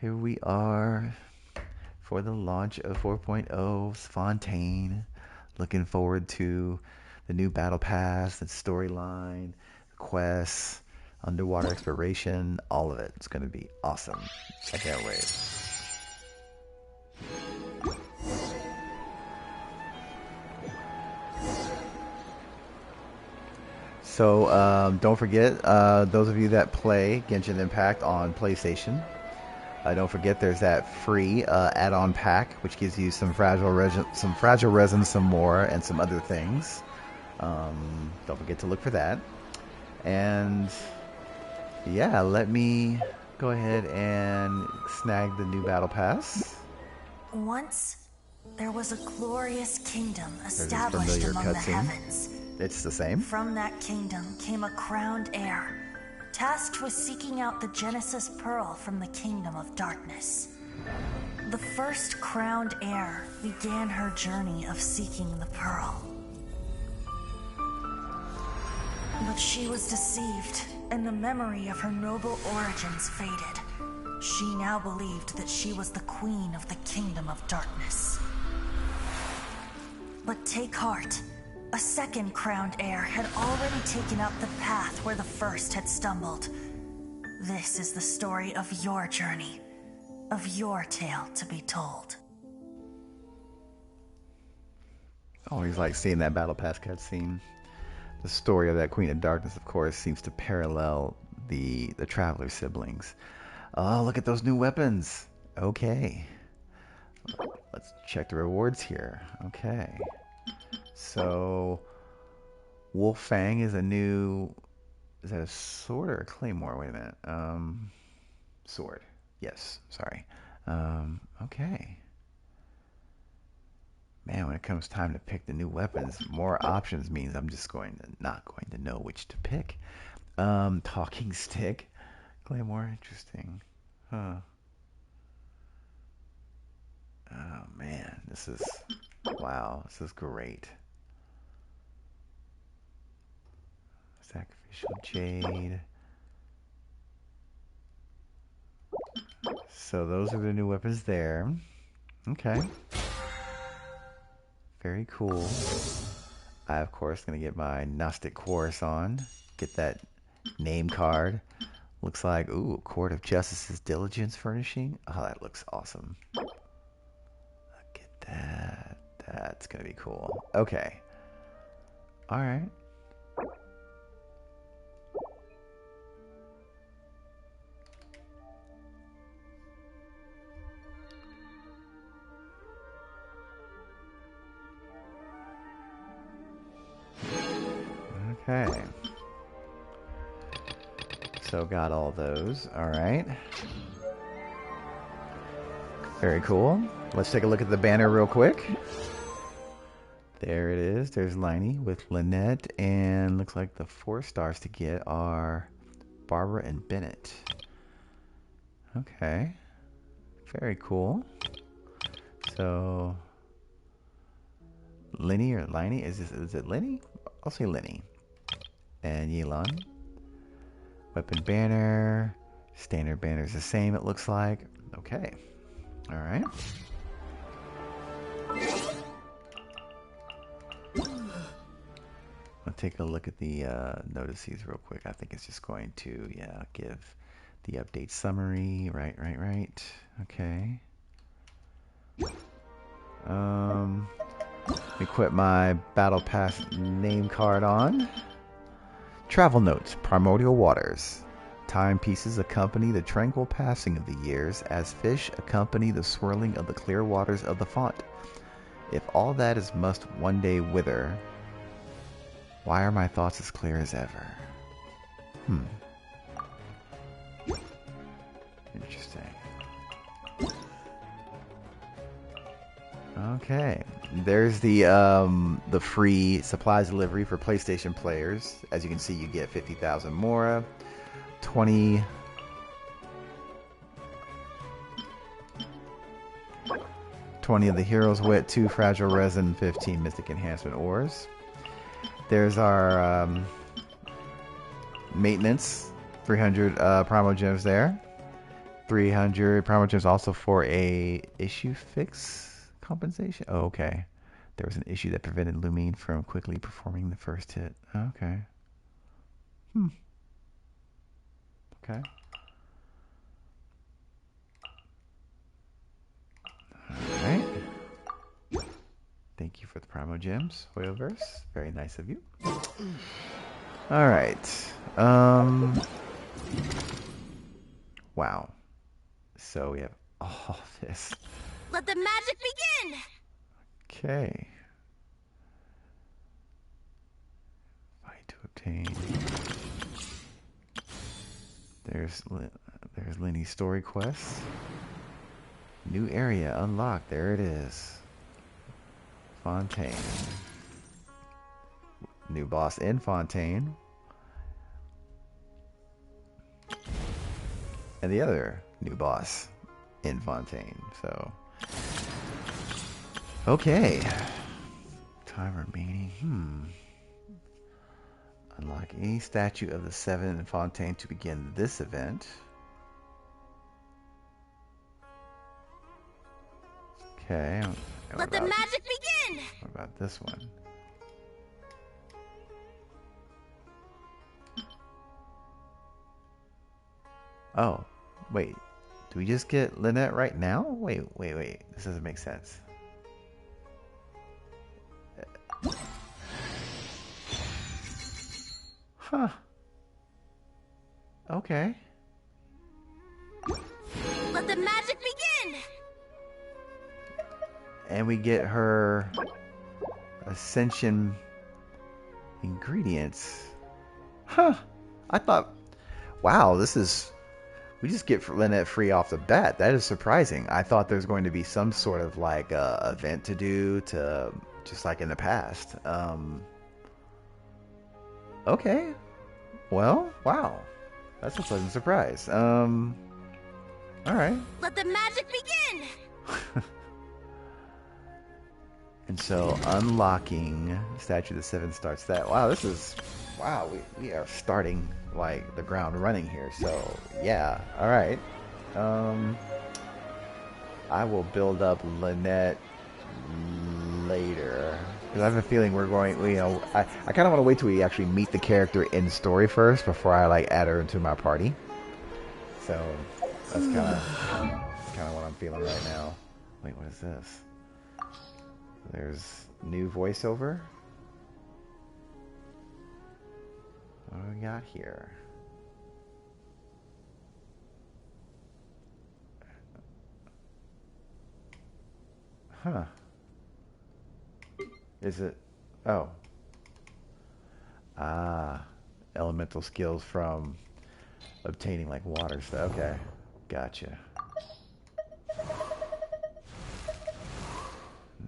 Here we are for the launch of 4.0 Fontaine. Looking forward to the new battle pass, the storyline, the quests, underwater exploration, all of it. It's going to be awesome. I can't wait. So don't forget, those of you that play Genshin Impact on PlayStation, don't forget there's that free add-on pack, which gives you some fragile resin, some more, and some other things. Don't forget to look for that. And yeah, let me go ahead and snag the new battle pass. Once, there was a glorious kingdom There's established this familiar among the cutscene. heavens. It's the same. From that kingdom came a crowned heir, tasked with seeking out the Genesis Pearl from the Kingdom of Darkness. The first crowned heir began her journey of seeking the Pearl. But she was deceived, and the memory of her noble origins faded. She now believed that she was the queen of the Kingdom of Darkness. But take heart. A second crowned heir had already taken up the path where the first had stumbled. This is the story of your journey, of your tale to be told. Always like seeing that battle pass cutscene. The story of that Queen of Darkness, of course, seems to parallel the Traveler siblings. Oh, look at those new weapons. Okay. Let's check the rewards here. Okay. So, Wolf Fang is a new... Is that a sword or a claymore? Wait a minute. Sword. Yes, sorry. Okay. Man, when it comes time to pick the new weapons, more options means I'm just not going to know which to pick. Talking stick. Claymore, interesting. Huh. Oh man, wow, this is great. Sacrificial jade. So those are the new weapons there. Okay. Very cool. I, of course, going to get my Gnostic Chorus on. Get that name card. Looks like, ooh, Court of Justice's Diligence Furnishing. Oh, that looks awesome. Look at that. That's going to be cool. Okay. All right. Okay. So got all those. All right. Very cool. Let's take a look at the banner real quick. There it is. There's Liney with Lynette, and looks like the 4 stars to get are Barbara and Bennett. Okay. Very cool. So Linny or Liney? Is it Linny? I'll say Linny. And Yelan. Weapon banner. Standard banner is the same, it looks like. Okay. Alright. I'll take a look at the notices real quick. I think it's just going to, give the update summary. Right. Okay. Equip my Battle Pass name card on. Travel notes, Primordial Waters. Timepieces accompany the tranquil passing of the years, as fish accompany the swirling of the clear waters of the font. If all that is must one day wither, why are my thoughts as clear as ever? Interesting. Okay, there's the free supplies delivery for PlayStation players. As you can see, you get 50,000 Mora, 20 of the Hero's Wit, 2 Fragile Resin, 15 Mystic Enhancement Ores. There's our maintenance, 300 Primo Gems there. 300. Primo gems also for a issue fix compensation. Oh, okay. There was an issue that prevented Lumine from quickly performing the first hit. Okay. Hmm. Okay. Alright. Thank you for the Primo Gems, Hoyoverse. Very nice of you. Alright. Wow. So we have all this. Let the magic begin! Okay. Fight to obtain. There's Lenny's story quest. New area unlocked. There it is. Fontaine. New boss in Fontaine. And the other new boss in Fontaine. So, okay. Time remaining. Unlock any statue of the 7 in Fontaine to begin this event. Okay. Let the magic begin! What about this one? Oh, wait. Do we just get Lynette right now? Wait. This doesn't make sense. Huh. Okay. Let the magic begin! And we get her Ascension ingredients. Huh. I thought, wow, this is... We just get Lynette free off the bat. That is surprising. I thought there's going to be some sort of like event to do to just like in the past. Okay. Well, wow. That's a pleasant surprise. All right. Let the magic begin. And so unlocking Statue of the Seven starts that. Wow, this is wow. We are starting like the ground running here. So yeah. All right. I will build up Lynette later because I have a feeling we're going. You know, I kind of want to wait till we actually meet the character in story first before I like add her into my party. So that's kind of what I'm feeling right now. Wait, what is this? There's new voiceover. What do we got here? Huh. Is it? Oh. Ah. Elemental skills from obtaining like water stuff. Okay. Gotcha.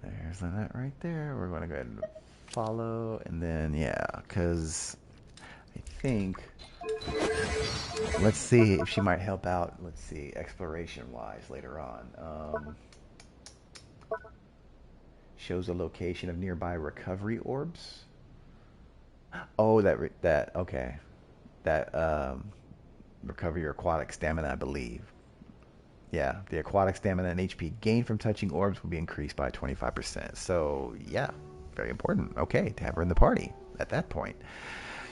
There's that right there. We're going to go ahead and follow. And then, yeah, because I think... Let's see if she might help out, let's see, exploration-wise later on. Shows a location of nearby recovery orbs. Oh, okay. That, recover your aquatic stamina, I believe. Yeah, the aquatic stamina and HP gained from touching orbs will be increased by 25%. So, yeah, very important. Okay, to have her in the party at that point.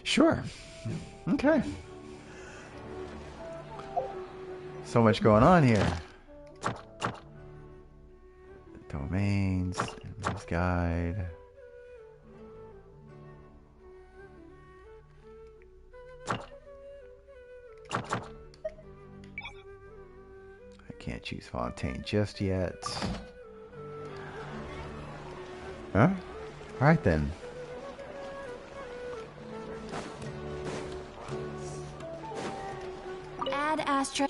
Sure. Okay. So much going on here. Domains, Admin's Guide. Can't choose Fontaine just yet. Huh? Alright then. Add Astra.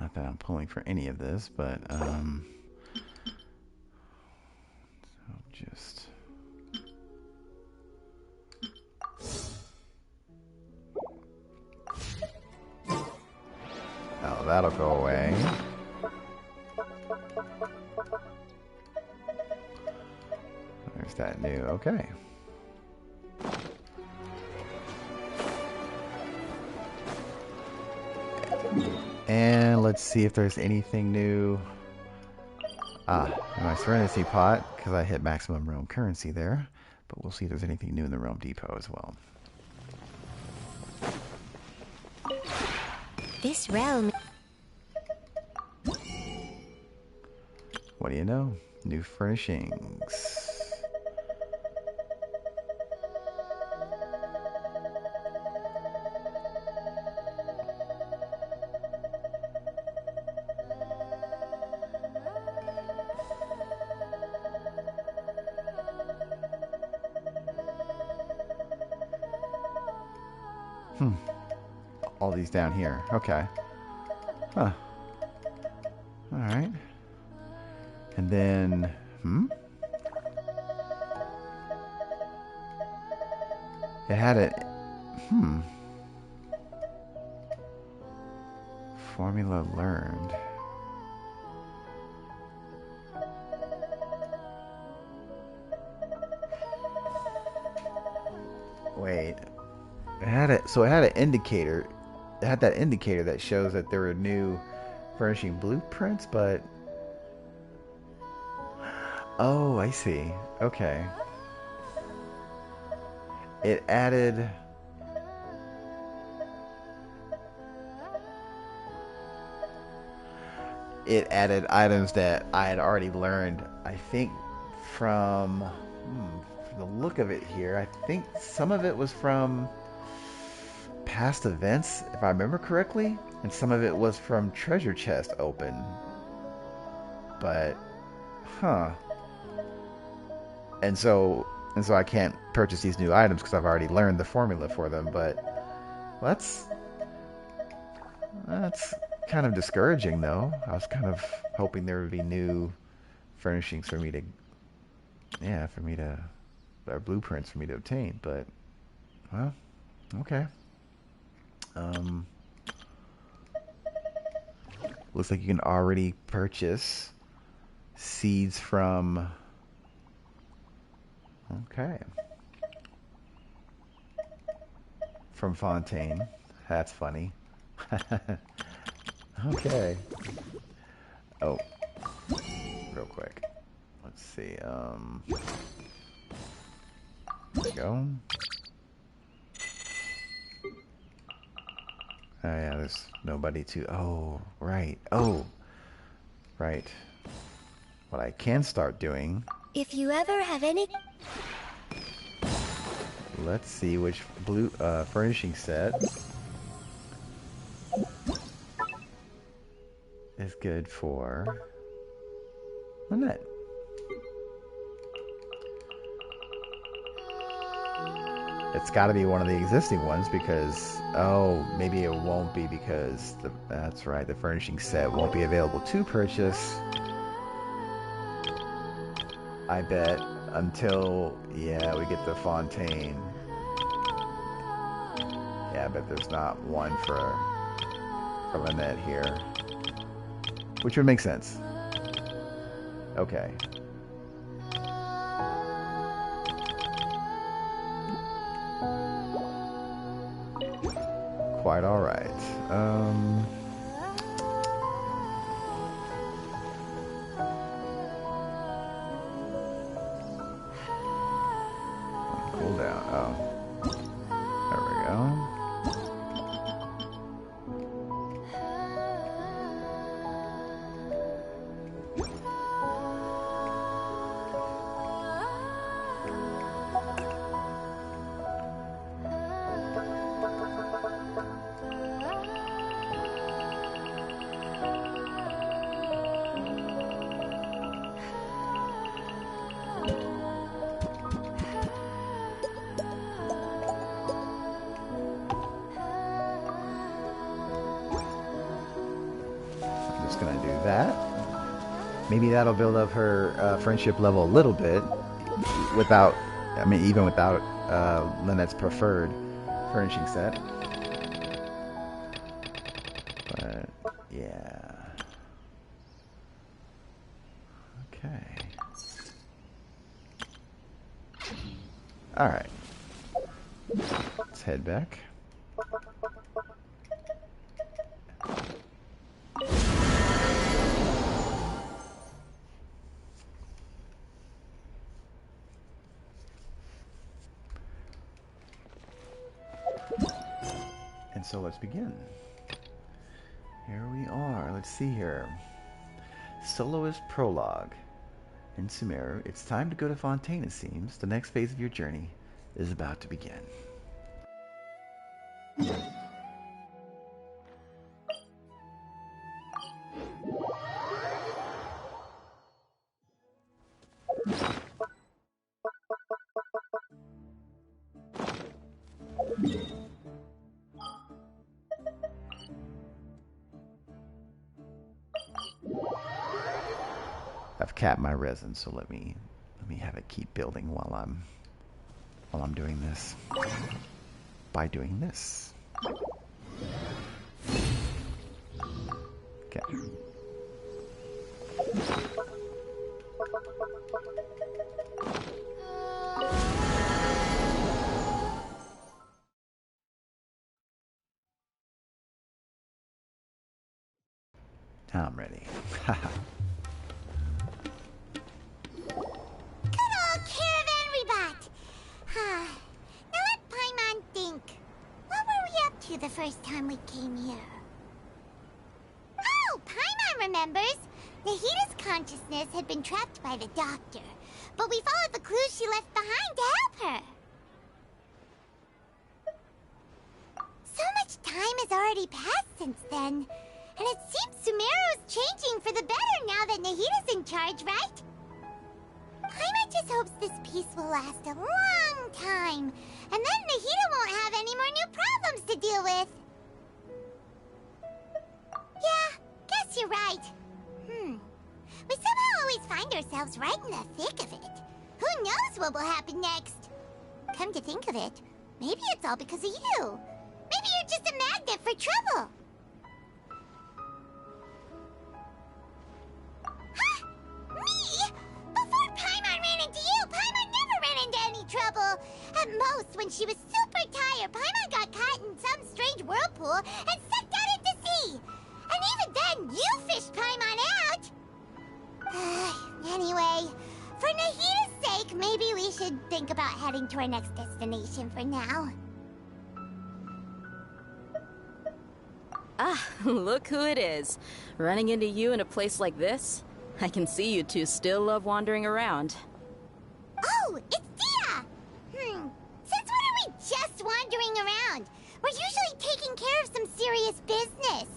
Not that I'm pulling for any of this, but just oh, that'll go away. There's that new. Okay. And let's see if there's anything new. My Serenity pot, because I hit maximum realm currency there. But we'll see if there's anything new in the Realm Depot as well. This realm. What do you know? New furnishings. All these down here. Okay. Huh. Alright. And then... It had a... Formula learned. Wait. It had a... So it had an indicator... It had that indicator that shows that there were new furnishing blueprints, but... Oh, I see. Okay. It added... It added items that I had already learned, I think, from the look of it here, I think some of it was from past events, if I remember correctly, and some of it was from treasure chest open. But, and so I can't purchase these new items because I've already learned the formula for them. But that's kind of discouraging, though. I was kind of hoping there would be new furnishings for me to, or blueprints for me to obtain. But, well, okay. Looks like you can already purchase seeds from... Okay. From Fontaine. That's funny. Okay. Oh. Real quick. Let's see. There we go. Oh yeah, there's nobody to... Oh, right. Oh, right. What I can start doing... If you ever have any... Let's see which blue furnishing set is good for Lynette. It's got to be one of the existing ones because... Oh, maybe it won't be because... That's right, the furnishing set won't be available to purchase, I bet, until... Yeah, we get the Fontaine. Yeah, I bet there's not one for Lynette here. Which would make sense. Okay. Quite alright. Cool down. Oh. There we go. just gonna do that. Maybe that'll build up her friendship level a little bit, without, I mean, even without Lynette's preferred furnishing set. But yeah. Okay. All right. Let's head back. And so let's begin. Here we are. Let's see here. Soloist Prologue. In Sumeru, it's time to go to Fontaine, it seems. The next phase of your journey is about to begin. I've capped my resin, so let me have it keep building while I'm doing this. By doing this. Okay. Now I'm ready. The first time we came here. Oh, Paimon remembers! Nahita's consciousness had been trapped by the doctor, but we followed the clues she left behind to help her. So much time has already passed since then, and it seems Sumeru's changing for the better now that Nahita's in charge, right? Paimon just hopes this peace will last a long time, and then Nahita won't have any more new problems to deal with. Yeah, guess you're right. We somehow always find ourselves right in the thick of it. Who knows what will happen next? Come to think of it, maybe it's all because of you. Maybe you're just a magnet for trouble. Huh? Me? Before Paimon ran into you, Paimon never ran into any trouble. At most, when she was super tired, Paimon got caught in some strange whirlpool and sucked out into sea. And even then, you fished Paimon out. Anyway, for Nahita's sake, maybe we should think about heading to our next destination for now. Ah, look who it is. Running into you in a place like this? I can see you two still love wandering around. Oh, it's Dia! Since when are we just wandering around? We're usually taking care of some serious business.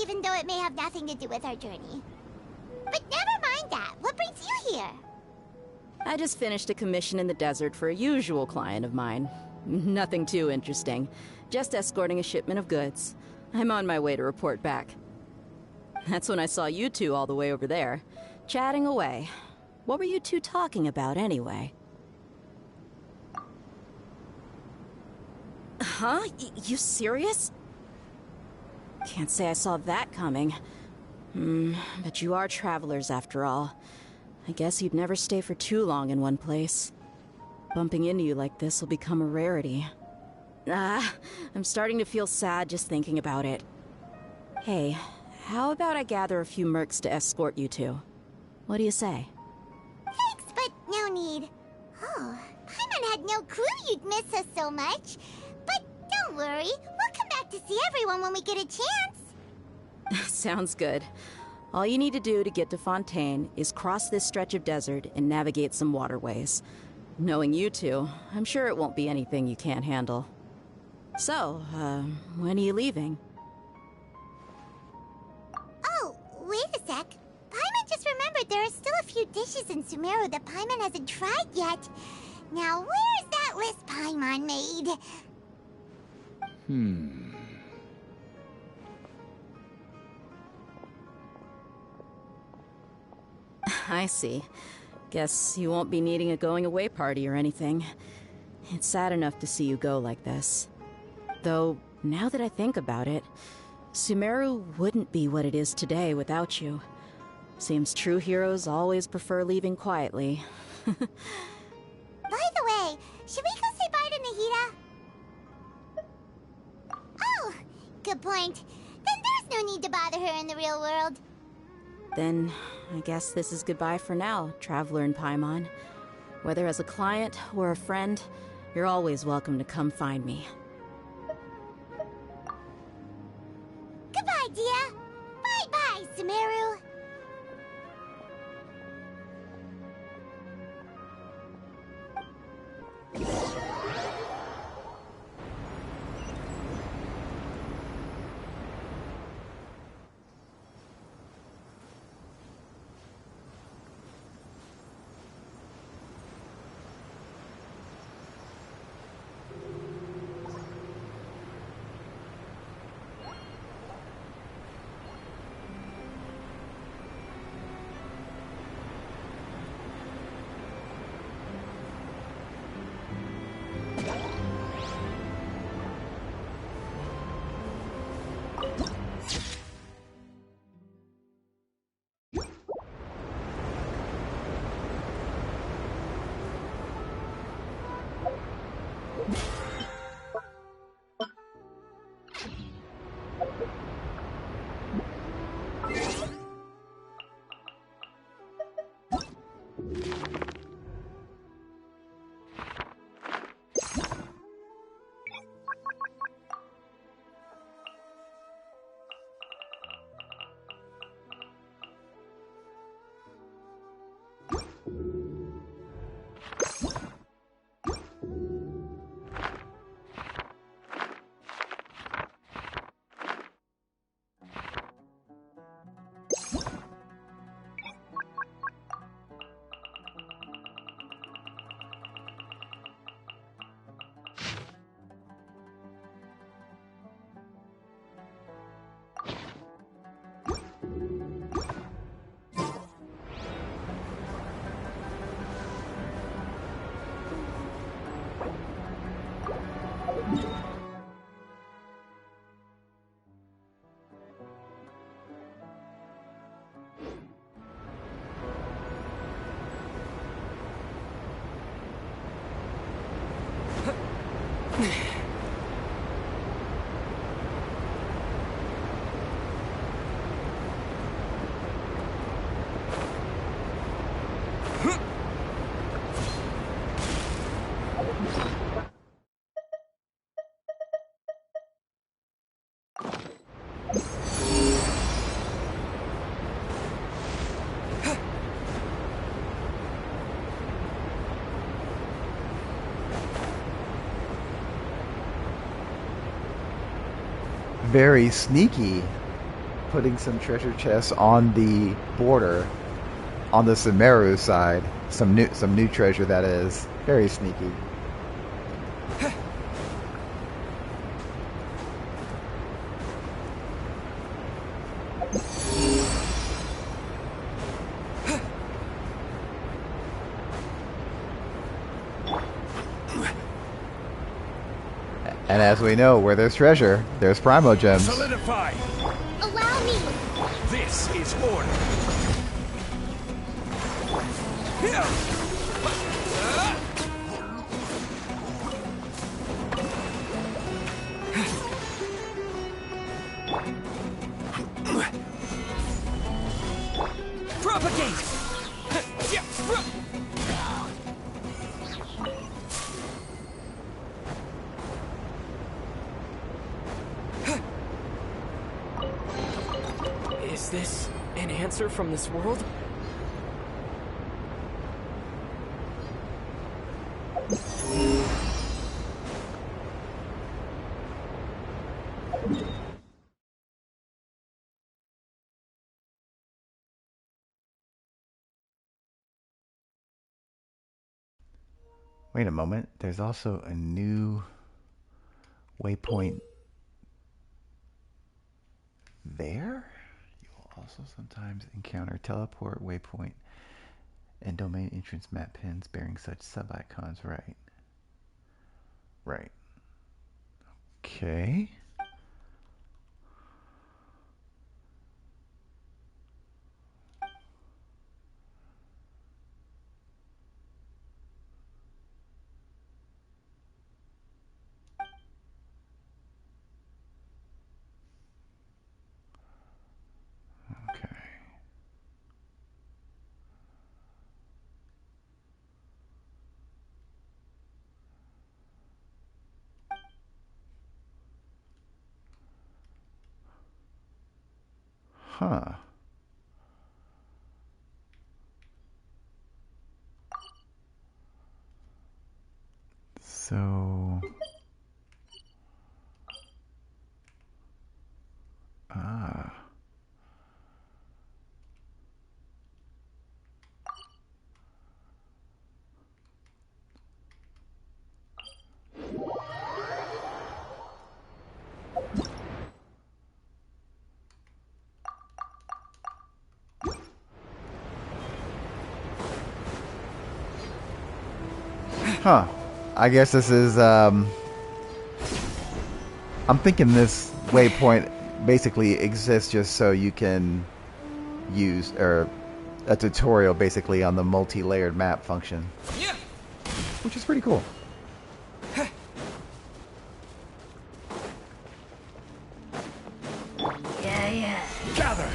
Even though it may have nothing to do with our journey. But never mind that. What brings you here? I just finished a commission in the desert for a usual client of mine. Nothing too interesting. Just escorting a shipment of goods. I'm on my way to report back. That's when I saw you two all the way over there, chatting away. What were you two talking about, anyway? Huh? You serious? Can't say I saw that coming. But you are travelers, after all. I guess you'd never stay for too long in one place. Bumping into you like this will become a rarity. I'm starting to feel sad just thinking about it. Hey, how about I gather a few mercs to escort you two? What do you say? Thanks, but no need. Oh, Paimon had no clue you'd miss us so much. But don't worry, we'll come back to see everyone when we get a chance. Sounds good. All you need to do to get to Fontaine is cross this stretch of desert and navigate some waterways. Knowing you two, I'm sure it won't be anything you can't handle. So, when are you leaving? Oh, wait a sec. Paimon just remembered there are still a few dishes in Sumeru that Paimon hasn't tried yet. Now, where's that list Paimon made? I see. Guess you won't be needing a going-away party or anything. It's sad enough to see you go like this. Though, now that I think about it, Sumeru wouldn't be what it is today without you. Seems true heroes always prefer leaving quietly. By the way, should we go say bye to Nahida? Oh, good point. Then there's no need to bother her in the real world. Then, I guess this is goodbye for now, Traveler in Paimon. Whether as a client or a friend, you're always welcome to come find me. Goodbye, Dia. Bye-bye, Sumeru. Very sneaky, putting some treasure chests on the border, on the Sumeru side. Some new treasure, that is. Very sneaky. And as we know, where there's treasure, there's Primo Gems. Solidify! Allow me! This is order! Propagate! Is this an answer from this world? Wait a moment, there's also a new waypoint there? You will also sometimes encounter teleport waypoint And domain entrance map pins bearing such sub-icons, right. Right. Okay. Okay. Huh. So, ah. Huh. I guess this is, I'm thinking this waypoint basically exists just so you can use, or a tutorial basically on the multi-layered map function. Yeah. Which is pretty cool. Yeah. Gather.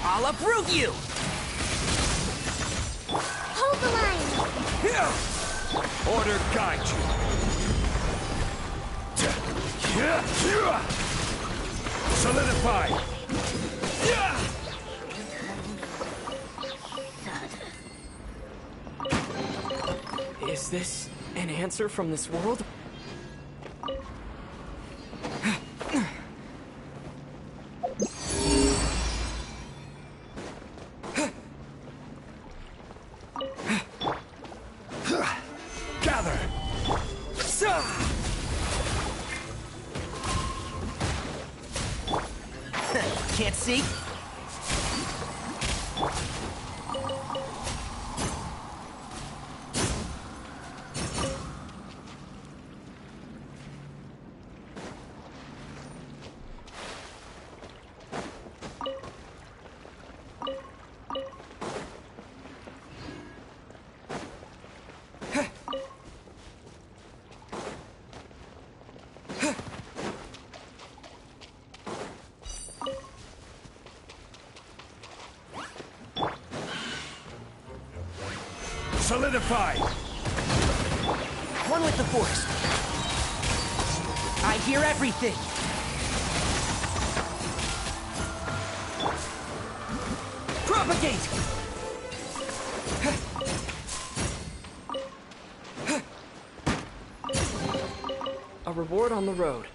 I'll uproot you. Hold the line! Here. Order guide you. Solidify. Is this an answer from this world? Gather. Can't see? Solidify. One with the Force. I hear everything. Propagate! A reward on the road.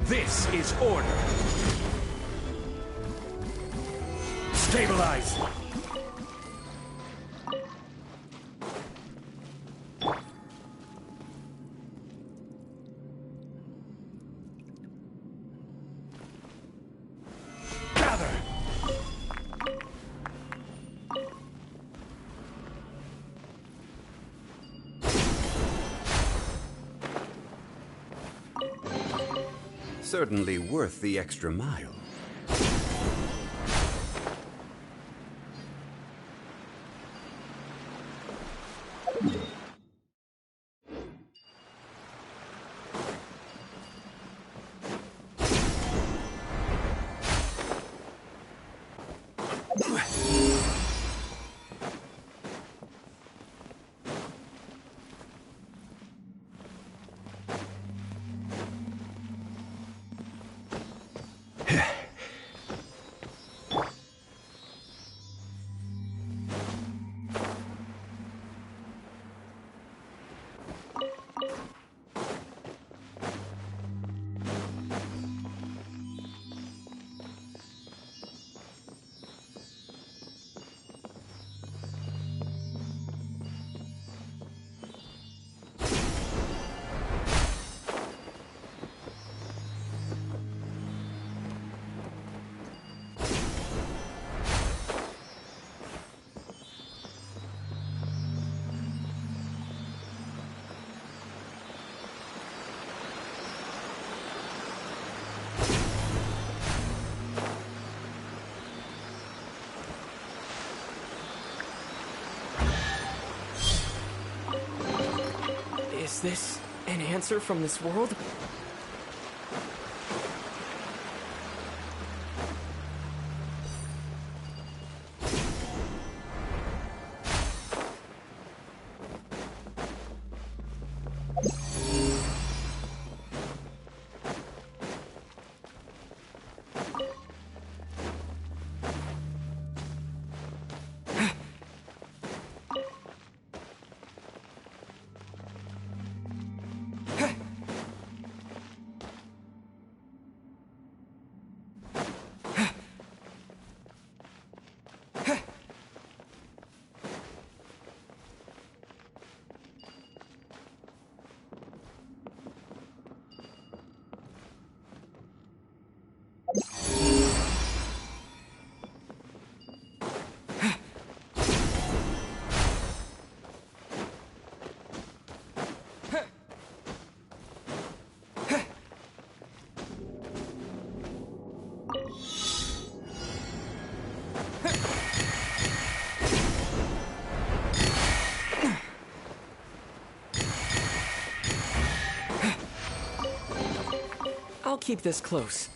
This is order. Stabilize. Gather. Certainly worth the extra mile. Is this an answer from this world? I'll keep this close.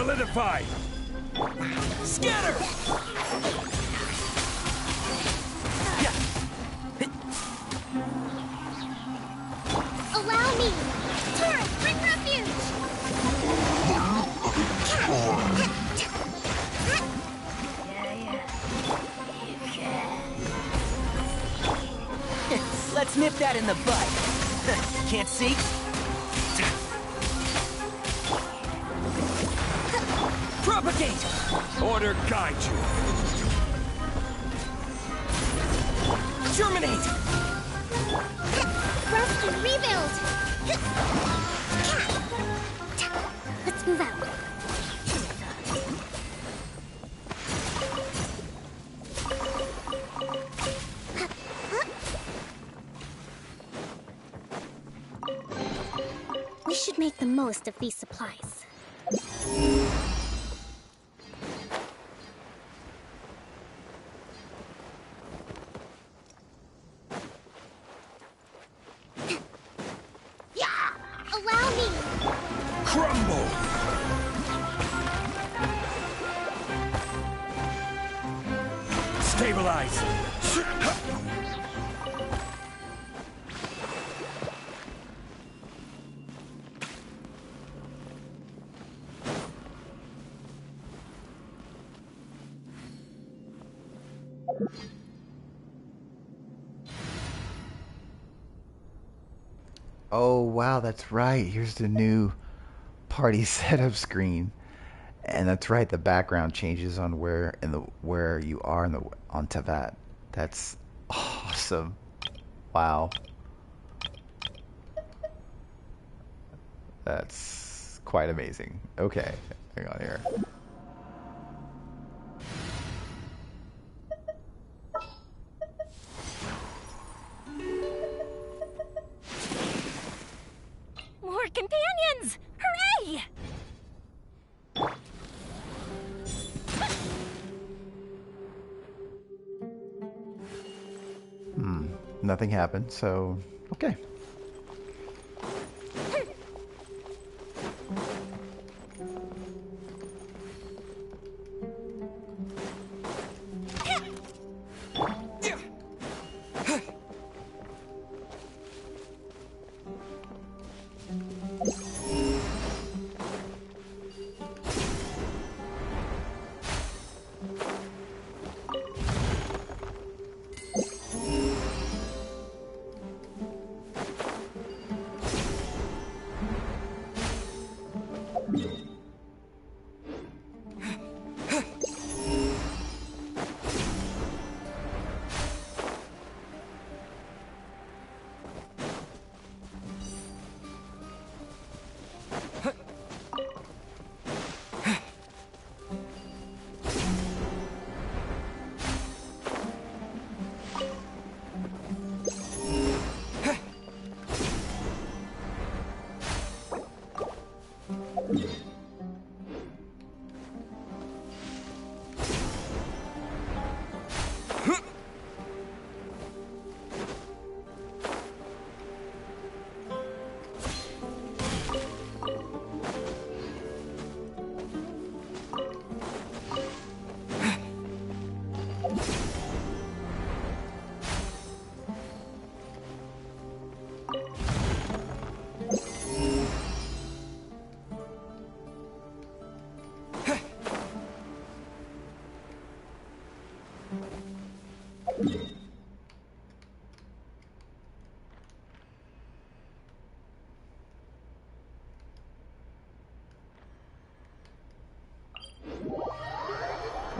Solidified! Scatter! Yeah. Allow me! Turret, bring refuge! Let's nip that in the bud. Can't see? Propagate! Order guide you. Germinate! Rest and rebuild! Let's move out. We should make the most of these supplies. Allow me! Crumble! Stabilize! Oh wow, that's right. Here's the new party setup screen. And that's right, the background changes on where you are on Tavat. That's awesome. Wow. That's quite amazing. Okay, hang on here. More companions! Hooray! Nothing happened, so okay.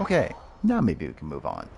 Okay, now maybe we can move on.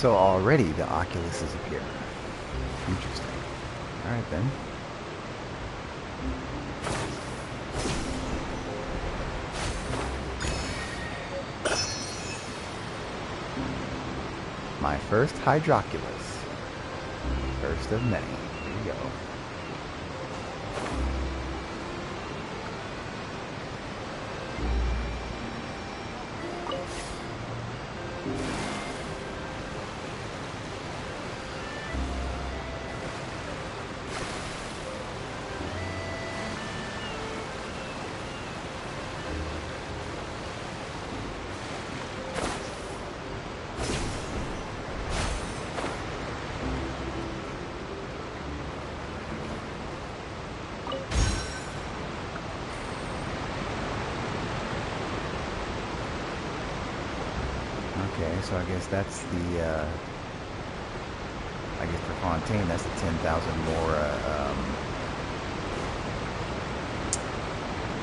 So already the Oculus is appearing. Interesting. Alright then. My first Hydroculus. First of many. Here we go. Okay, so I guess that's the, I guess for Fontaine, that's the 10,000 more,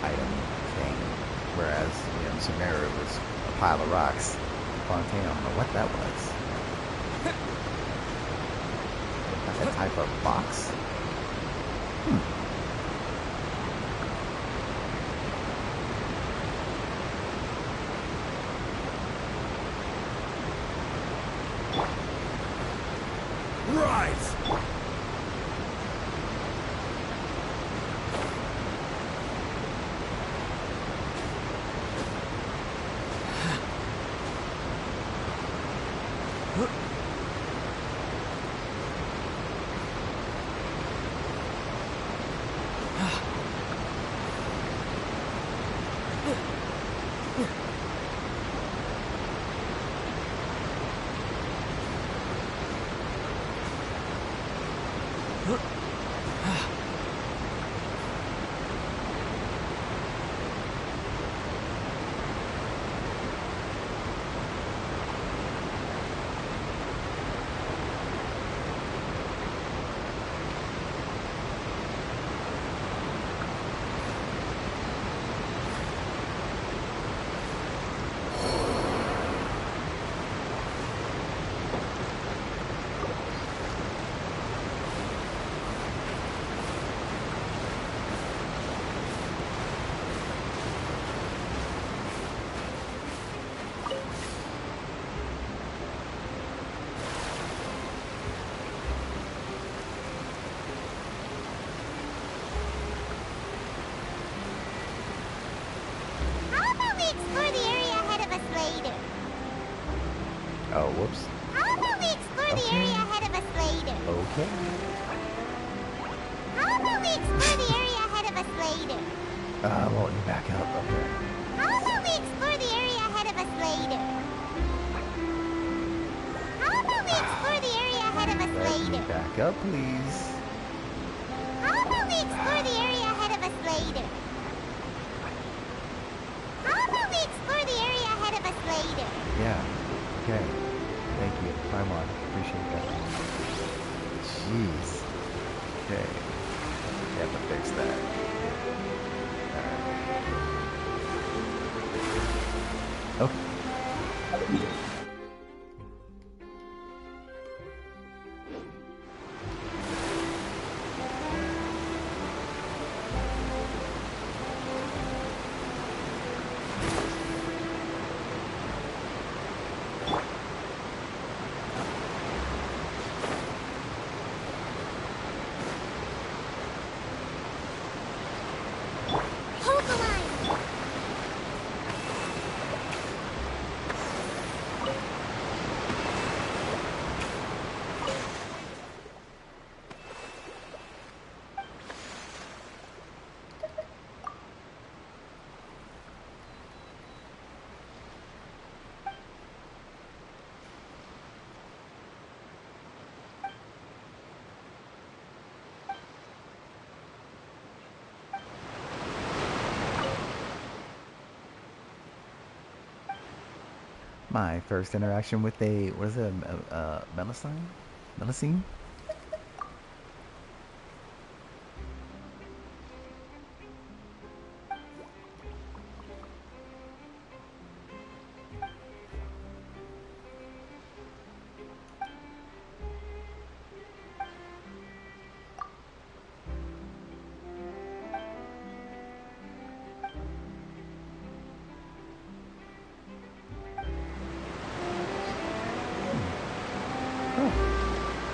item thing. Whereas, you know, in Sumeru it was a pile of rocks. Fontaine, I don't know what that was. That's a type of box? Rise! How about we explore the area ahead of us later? Oh, whoops. How about we explore the area ahead of us later? Okay. How about we explore the area ahead of us later? Won't you back up? Okay. How about we explore the area ahead of us later? How about we explore the area ahead of us Let me later? back up, please. How about we explore the area ahead of us later? How about we explore the area ahead of us later? Yeah. Okay. Thank you. Paimon. Appreciate that. Jeez. Okay. We have to fix that. Alright. Okay. Hold the line! My first interaction with a, what is it, a Melusine? Melusine?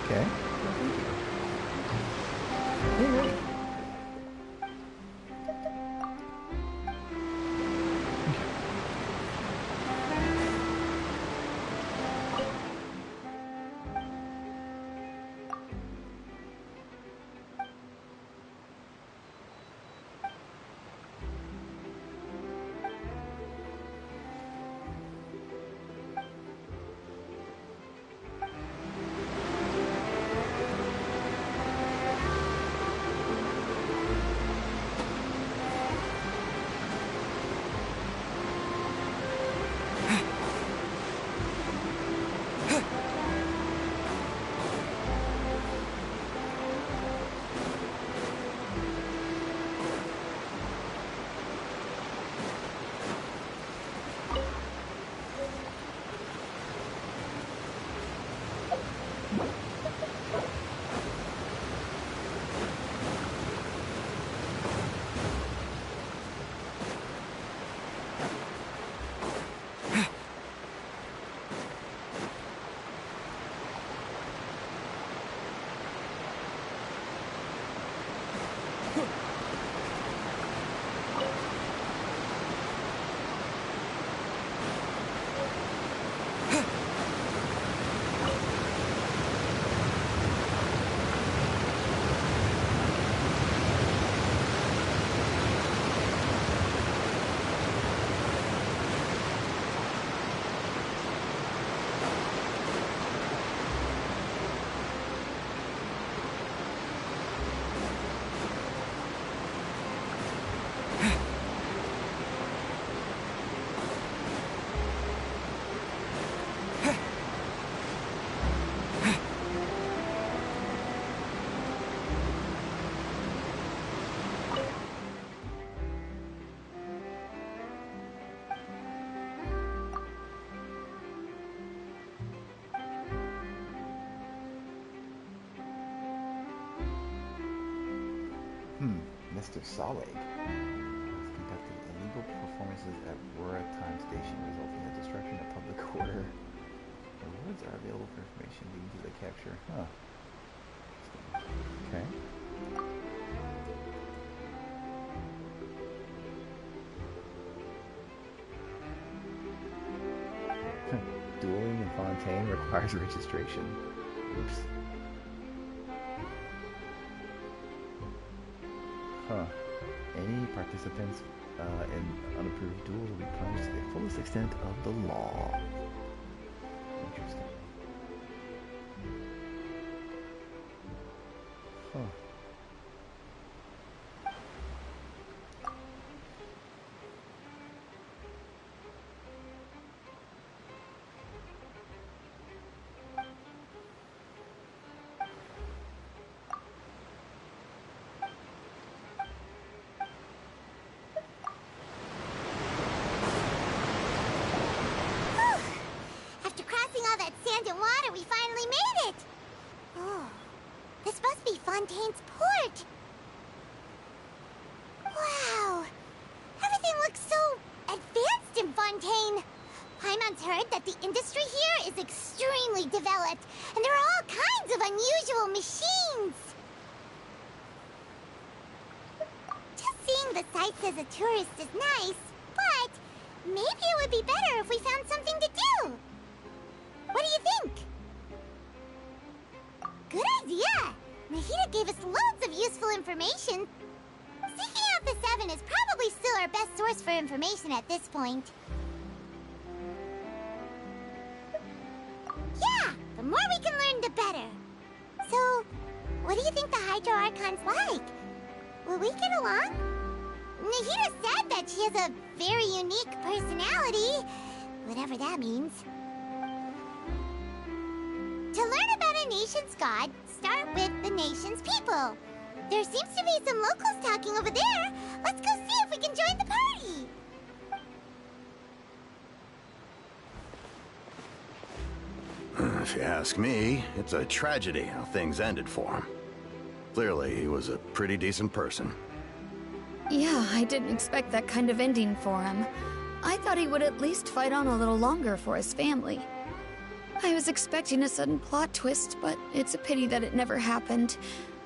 Okay. Alright. Mr. Solig has conducted illegal performances at Rura Time Station, resulting in the destruction of public order. Rewards are available for information leading to the capture. Huh. Okay. Dueling in Fontaine requires registration. Oops. Huh. Any participants in unapproved duels will be punished to the fullest extent of the law. Interesting. Huh. We finally made it! Oh, this must be Fontaine's port! Wow! Everything looks so advanced in Fontaine! Paimon's heard that the industry here is extremely developed, and there are all kinds of unusual machines! Just seeing the sights as a tourist is nice, but maybe it would be better if we found something to do! What do you think? Good idea! Nahida gave us loads of useful information. Seeking out the Seven is probably still our best source for information at this point. Yeah! The more we can learn, the better. So, what do you think the Hydro Archon's like? Will we get along? Nahida said that she has a very unique personality, whatever that means. To learn about a nation's god, start with the nation's people. There seems to be some locals talking over there. Let's go see if we can join the party. If you ask me, it's a tragedy how things ended for him. Clearly, he was a pretty decent person. Yeah, I didn't expect that kind of ending for him. I thought he would at least fight on a little longer for his family. I was expecting a sudden plot twist, but it's a pity that it never happened.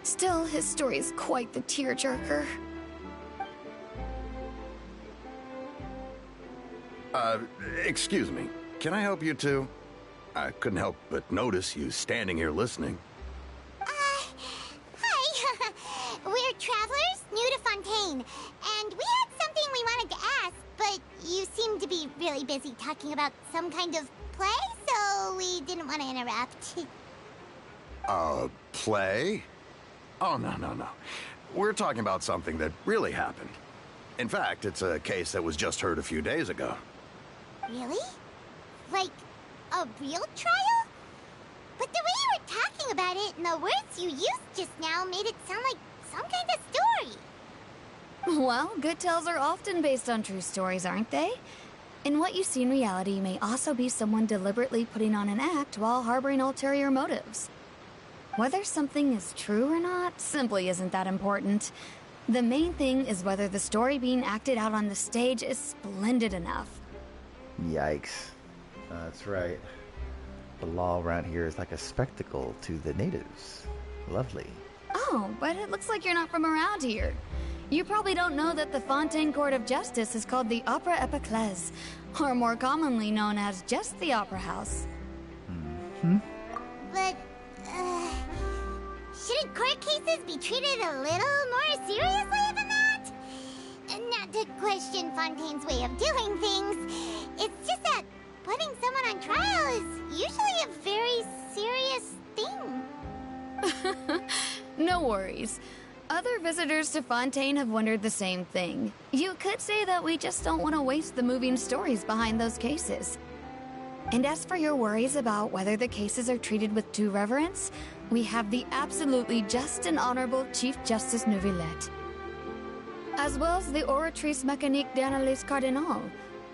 Still, his story is quite the tearjerker. Excuse me. Can I help you two? I couldn't help but notice you standing here listening. Hi. We're travelers new to Fontaine, and we had something we wanted to ask, but you seem to be really busy talking about some kind of play, so we didn't want to interrupt. Play? Oh, no. We're talking about something that really happened. In fact, it's a case that was just heard a few days ago. Really? Like, a real trial? But the way you were talking about it and the words you used just now made it sound like some kind of story. Well, good tales are often based on true stories, aren't they? And what you see in reality may also be someone deliberately putting on an act while harboring ulterior motives. Whether something is true or not simply isn't that important. The main thing is whether the story being acted out on the stage is splendid enough. Yikes. That's right. The law around here is like a spectacle to the natives. Lovely. Oh, but it looks like you're not from around here. You probably don't know that the Fontaine Court of Justice is called the Opera Epiclese, or more commonly known as just the Opera House. But, shouldn't court cases be treated a little more seriously than that? Not to question Fontaine's way of doing things. It's just that putting someone on trial is usually a very serious thing. No worries. Other visitors to Fontaine have wondered the same thing. You could say that we just don't want to waste the moving stories behind those cases. And as for your worries about whether the cases are treated with due reverence, we have the absolutely just and honorable Chief Justice Neuvillette, as well as the Oratrice Mécanique d'Analyse Cardinal,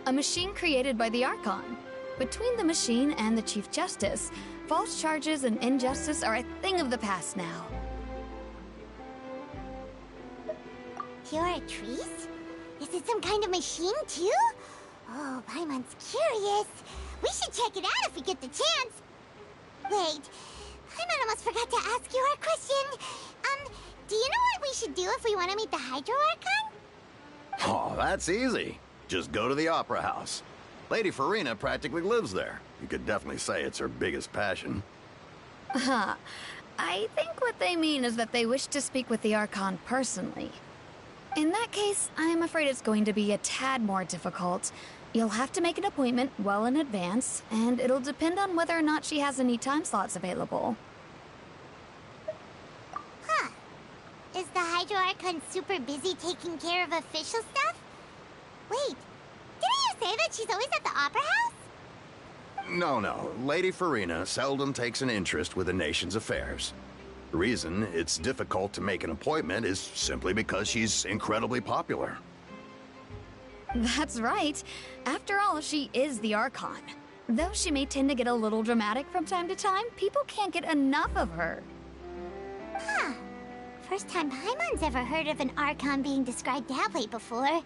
a machine created by the Archon. Between the machine and the Chief Justice, false charges and injustice are a thing of the past now. Oratrice? Is it some kind of machine, too? Oh, Paimon's curious. We should check it out if we get the chance. Wait, Paimon almost forgot to ask you our question. Do you know what we should do if we want to meet the Hydro Archon? Oh, that's easy. Just go to the Opera House. Lady Farina practically lives there. You could definitely say it's her biggest passion. Huh. I think what they mean is that they wish to speak with the Archon personally. In that case, I'm afraid it's going to be a tad more difficult. You'll have to make an appointment well in advance, and it'll depend on whether or not she has any time slots available. Huh. Is the Hydro Archon super busy taking care of official stuff? Wait, didn't you say that she's always at the Opera House? No. Lady Farina seldom takes an interest with the nation's affairs. The reason it's difficult to make an appointment is simply because she's incredibly popular. That's right. After all, she is the Archon. Though she may tend to get a little dramatic from time to time, people can't get enough of her. Huh. First time Paimon's ever heard of an Archon being described that way before.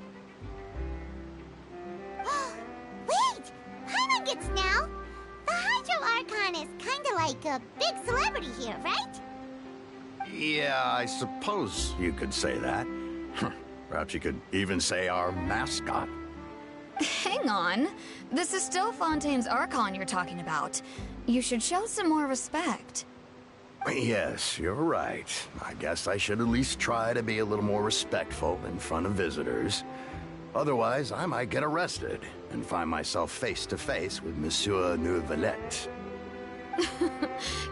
Wait! Paimon gets now! The Hydro Archon is kinda like a big celebrity here, right? Yeah, I suppose you could say that. Perhaps you could even say our mascot. Hang on. This is still Fontaine's Archon you're talking about. You should show some more respect. Yes, you're right. I guess I should at least try to be a little more respectful in front of visitors. Otherwise, I might get arrested and find myself face to face with Monsieur Neuvillette.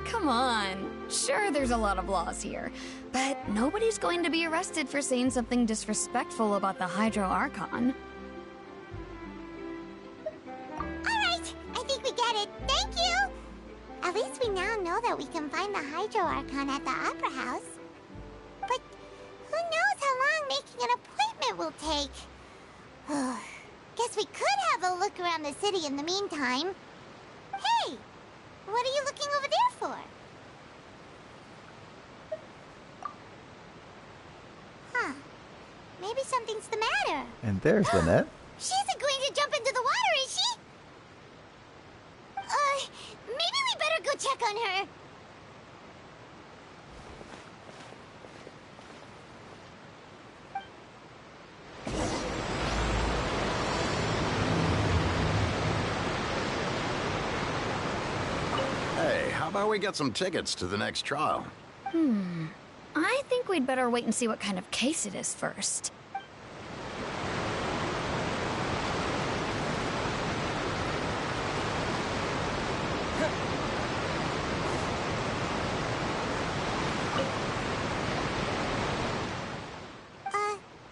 Come on. Sure, there's a lot of laws here, but nobody's going to be arrested for saying something disrespectful about the Hydro Archon. Alright, I think we get it. Thank you! At least we now know that we can find the Hydro Archon at the Opera House. But who knows how long making an appointment will take? Guess we could have a look around the city in the meantime. Hey! What are you looking over there for? Huh. Maybe something's the matter. And there's Lynette. She isn't going to jump into the water, is she? Maybe on her. Hey, how about we get some tickets to the next trial? I think we'd better wait and see what kind of case it is first.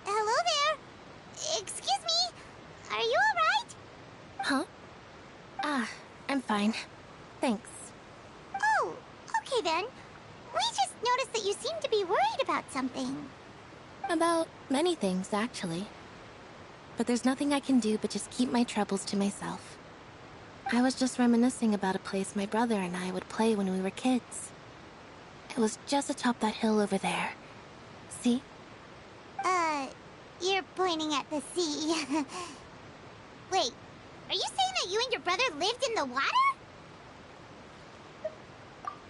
Hello there? Excuse me? Are you alright? Huh? I'm fine. Thanks. Oh, okay then. We just noticed that you seem to be worried about something. About many things, actually. But there's nothing I can do but just keep my troubles to myself. I was just reminiscing about a place my brother and I would play when we were kids. It was just atop that hill over there. See? You're pointing at the sea. Wait, are you saying that you and your brother lived in the water?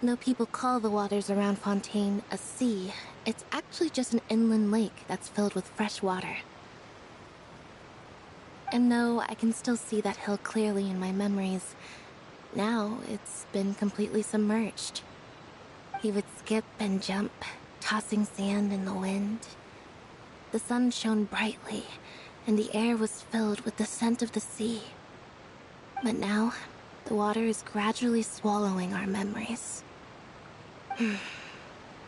Though people call the waters around Fontaine a sea, it's actually just an inland lake that's filled with fresh water. And no, I can still see that hill clearly in my memories. Now, it's been completely submerged. He would skip and jump, tossing sand in the wind. The sun shone brightly, and the air was filled with the scent of the sea. But now, the water is gradually swallowing our memories. It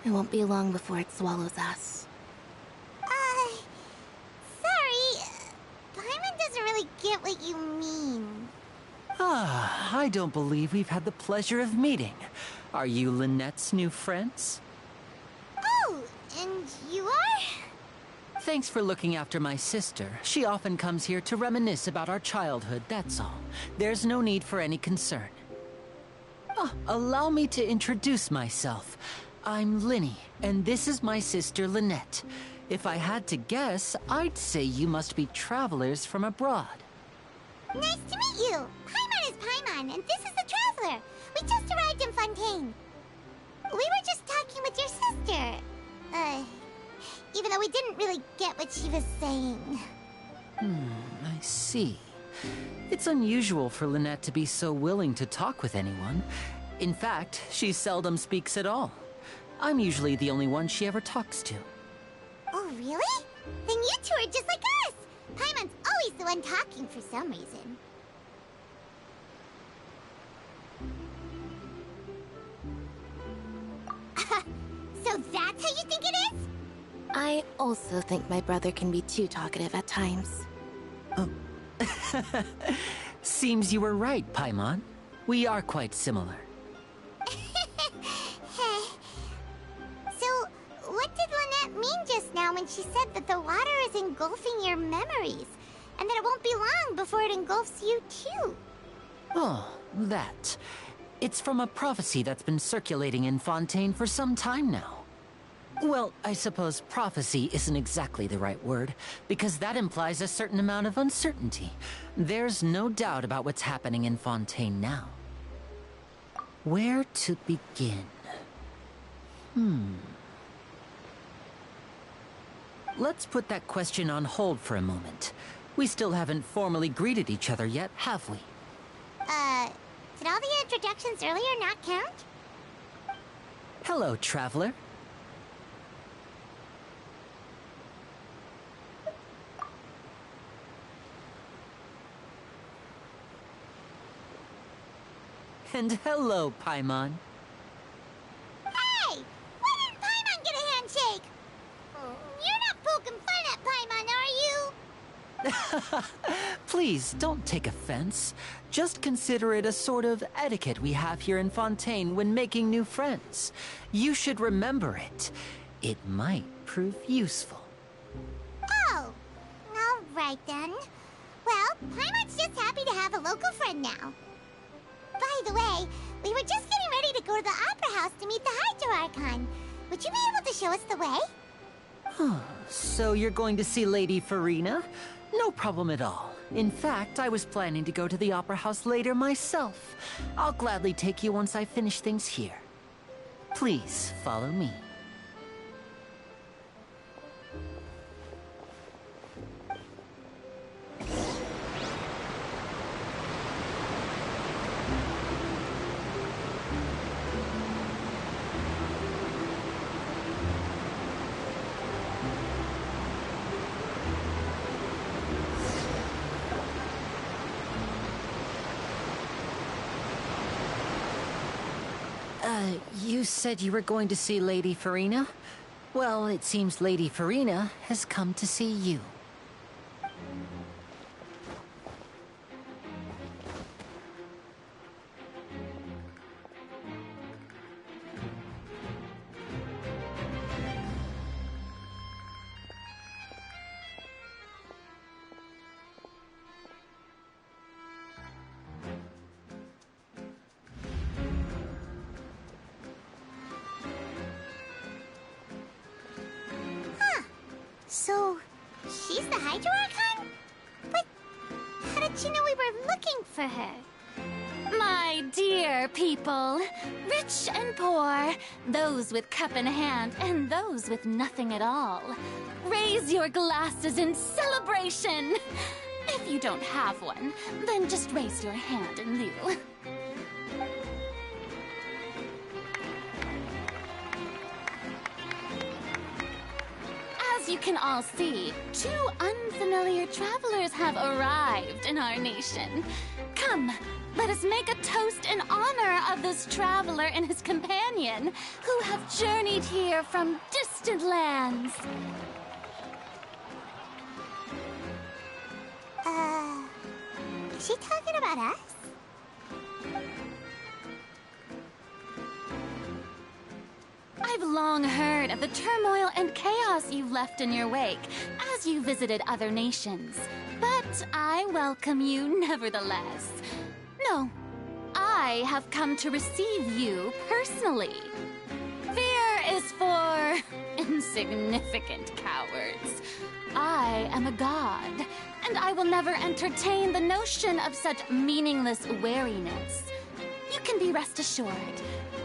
won't be long before it swallows us. Sorry. Paimon doesn't really get what you mean. I don't believe we've had the pleasure of meeting. Are you Lynette's new friends? Oh, and you are? Thanks for looking after my sister. She often comes here to reminisce about our childhood, that's all. There's no need for any concern. Allow me to introduce myself. I'm Linny, and this is my sister Lynette. If I had to guess, I'd say you must be travelers from abroad. Nice to meet you. Paimon is Paimon, and this is the Traveler. We just arrived in Fontaine. We were just talking with your sister. Even though we didn't really get what she was saying. I see. It's unusual for Lynette to be so willing to talk with anyone. In fact, she seldom speaks at all. I'm usually the only one she ever talks to. Oh, really? Then you two are just like us. Paimon's always the one talking for some reason. So that's how you think it is? I also think my brother can be too talkative at times. Seems you were right, Paimon. We are quite similar. So, what did Lynette mean just now when she said that the water is engulfing your memories, and that it won't be long before it engulfs you too? Oh, that. It's from a prophecy that's been circulating in Fontaine for some time now. Well, I suppose prophecy isn't exactly the right word, because that implies a certain amount of uncertainty. There's no doubt about what's happening in Fontaine now. Where to begin? Let's put that question on hold for a moment. We still haven't formally greeted each other yet, have we? Did all the introductions earlier not count? Hello, Traveler. And hello, Paimon. Hey! Why didn't Paimon get a handshake? You're not poking fun at Paimon, are you? Please, don't take offense. Just consider it a sort of etiquette we have here in Fontaine when making new friends. You should remember it. It might prove useful. Oh, alright then. Well, Paimon's just happy to have a local friend now. By the way, we were just getting ready to go to the Opera House to meet the Hydro Archon. Would you be able to show us the way? So you're going to see Lady Farina? No problem at all. In fact, I was planning to go to the Opera House later myself. I'll gladly take you once I finish things here. Please, follow me. You said you were going to see Lady Farina? Well, it seems Lady Farina has come to see you. So, she's the Hydro Archon? But how did she know we were looking for her? My dear people, rich and poor, those with cup in hand and those with nothing at all, raise your glasses in celebration. If you don't have one, then just raise your hand in lieu. As you can all see, two unfamiliar travelers have arrived in our nation. Come, let us make a toast in honor of this traveler and his companion, who have journeyed here from distant lands. Is she talking about us? I've long heard of the turmoil and chaos you've left in your wake as you visited other nations. But I welcome you nevertheless. No, I have come to receive you personally. Fear is for insignificant cowards. I am a god, and I will never entertain the notion of such meaningless wariness. You can be rest assured,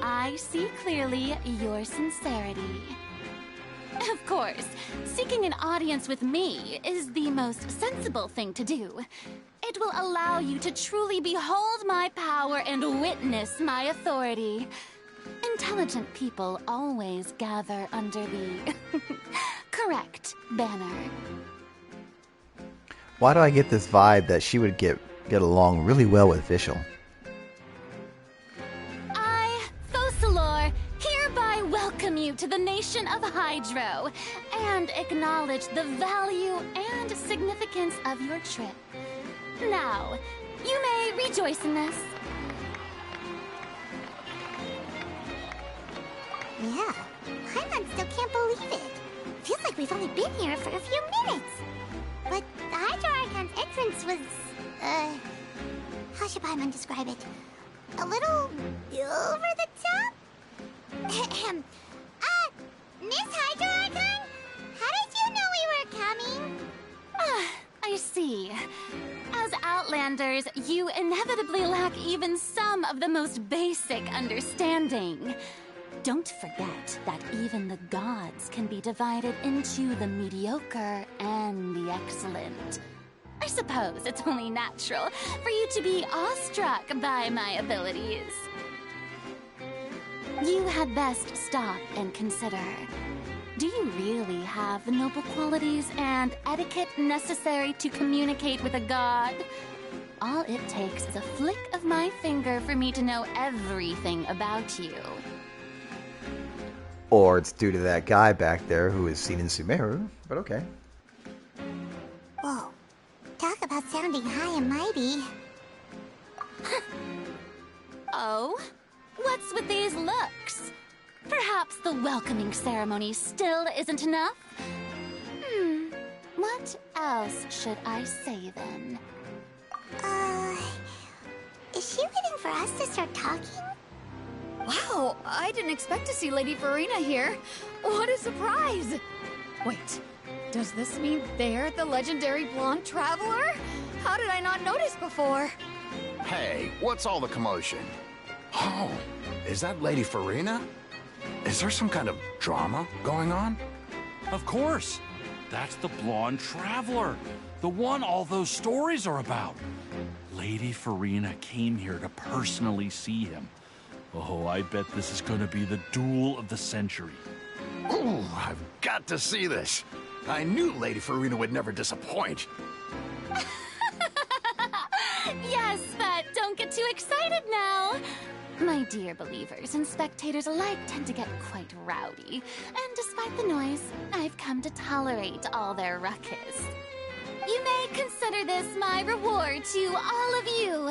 I see clearly your sincerity. Of course, seeking an audience with me is the most sensible thing to do. It will allow you to truly behold my power and witness my authority. Intelligent people always gather under the correct banner. Why do I get this vibe that she would get along really well with Vishal? I, Fosalor, hereby welcome you to the nation of Hydro and acknowledge the value and significance of your trip. Now, you may rejoice in this. Yeah, Paimon still can't believe it. Feels like we've only been here for a few minutes. But the Hydro Archon's entrance was, how should Paimon describe it? A little over the top? Ahem. Miss Hydro Archon? How did you know we were coming? I see. As Outlanders, you inevitably lack even some of the most basic understanding. Don't forget that even the gods can be divided into the mediocre and the excellent. I suppose it's only natural for you to be awestruck by my abilities. You had best stop and consider. Do you really have the noble qualities and etiquette necessary to communicate with a god? All it takes is a flick of my finger for me to know everything about you. Or it's due to that guy back there who is seen in Sumeru, but okay. Whoa. Talk about sounding high and mighty. Oh? What's with these looks? Perhaps the welcoming ceremony still isn't enough? What else should I say then? Is she waiting for us to start talking? Wow, I didn't expect to see Lady Farina here. What a surprise! Wait, does this mean they're the legendary blonde traveler? How did I not notice before? Hey, what's all the commotion? Oh, is that Lady Farina? Is there some kind of drama going on? Of course. That's the blonde traveler. The one all those stories are about. Lady Farina came here to personally see him. Oh, I bet this is gonna be the duel of the century. Ooh, I've got to see this. I knew Lady Farina would never disappoint. Yes, but don't get too excited now. My dear believers and spectators alike tend to get quite rowdy, and despite the noise, I've come to tolerate all their ruckus. You may consider this my reward to all of you.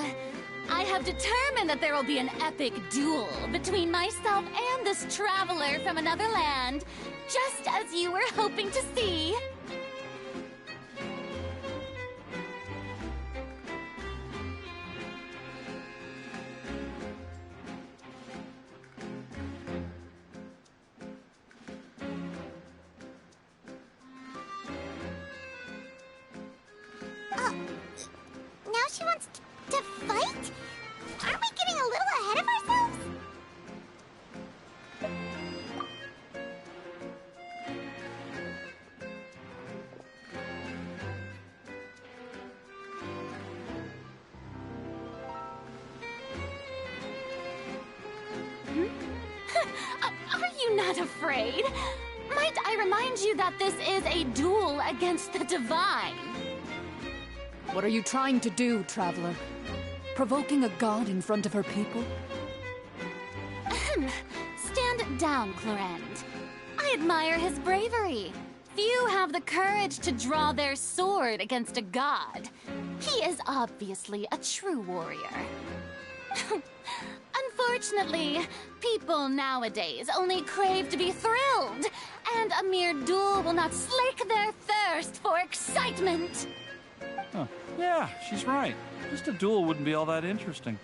I have determined that there will be an epic duel between myself and this traveler from another land, just as you were hoping to see. Now she wants to fight? Aren't we getting a little ahead of ourselves? Are you not afraid? Might I remind you that this is a duel against the divine? What are you trying to do, traveler? Provoking a god in front of her people? Stand down, Clorend. I admire his bravery. Few have the courage to draw their sword against a god. He is obviously a true warrior. Unfortunately, people nowadays only crave to be thrilled, and a mere duel will not slake their thirst for excitement. Huh. Yeah, she's right. Just a duel wouldn't be all that interesting.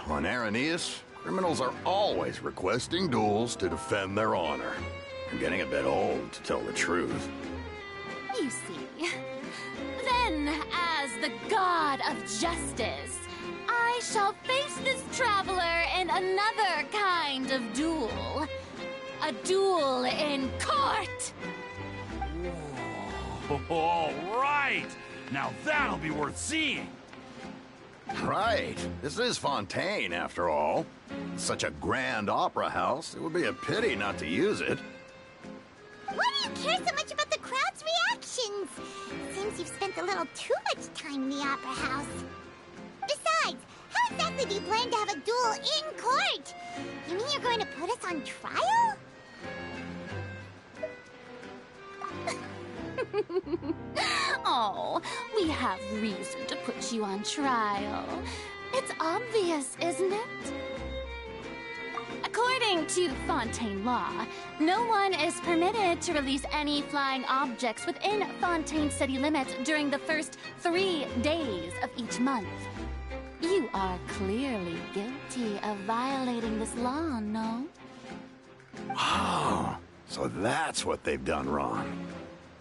On Araneus, criminals are always requesting duels to defend their honor. I'm getting a bit old, to tell the truth. You see. Then, as the god of justice, I shall face this traveler in another kind of duel. A duel in court! All right! Now that'll be worth seeing! Right. This is Fontaine, after all. Such a grand opera house, it would be a pity not to use it. Why do you care so much about the crowd's reactions? Seems you've spent a little too much time in the opera house. Besides, how exactly do you plan to have a duel in court? You mean you're going to put us on trial? Oh, we have reason to put you on trial. It's obvious, isn't it? According to Fontaine law, no one is permitted to release any flying objects within Fontaine city limits during the first 3 days of each month. You are clearly guilty of violating this law, no? Oh, so that's what they've done wrong.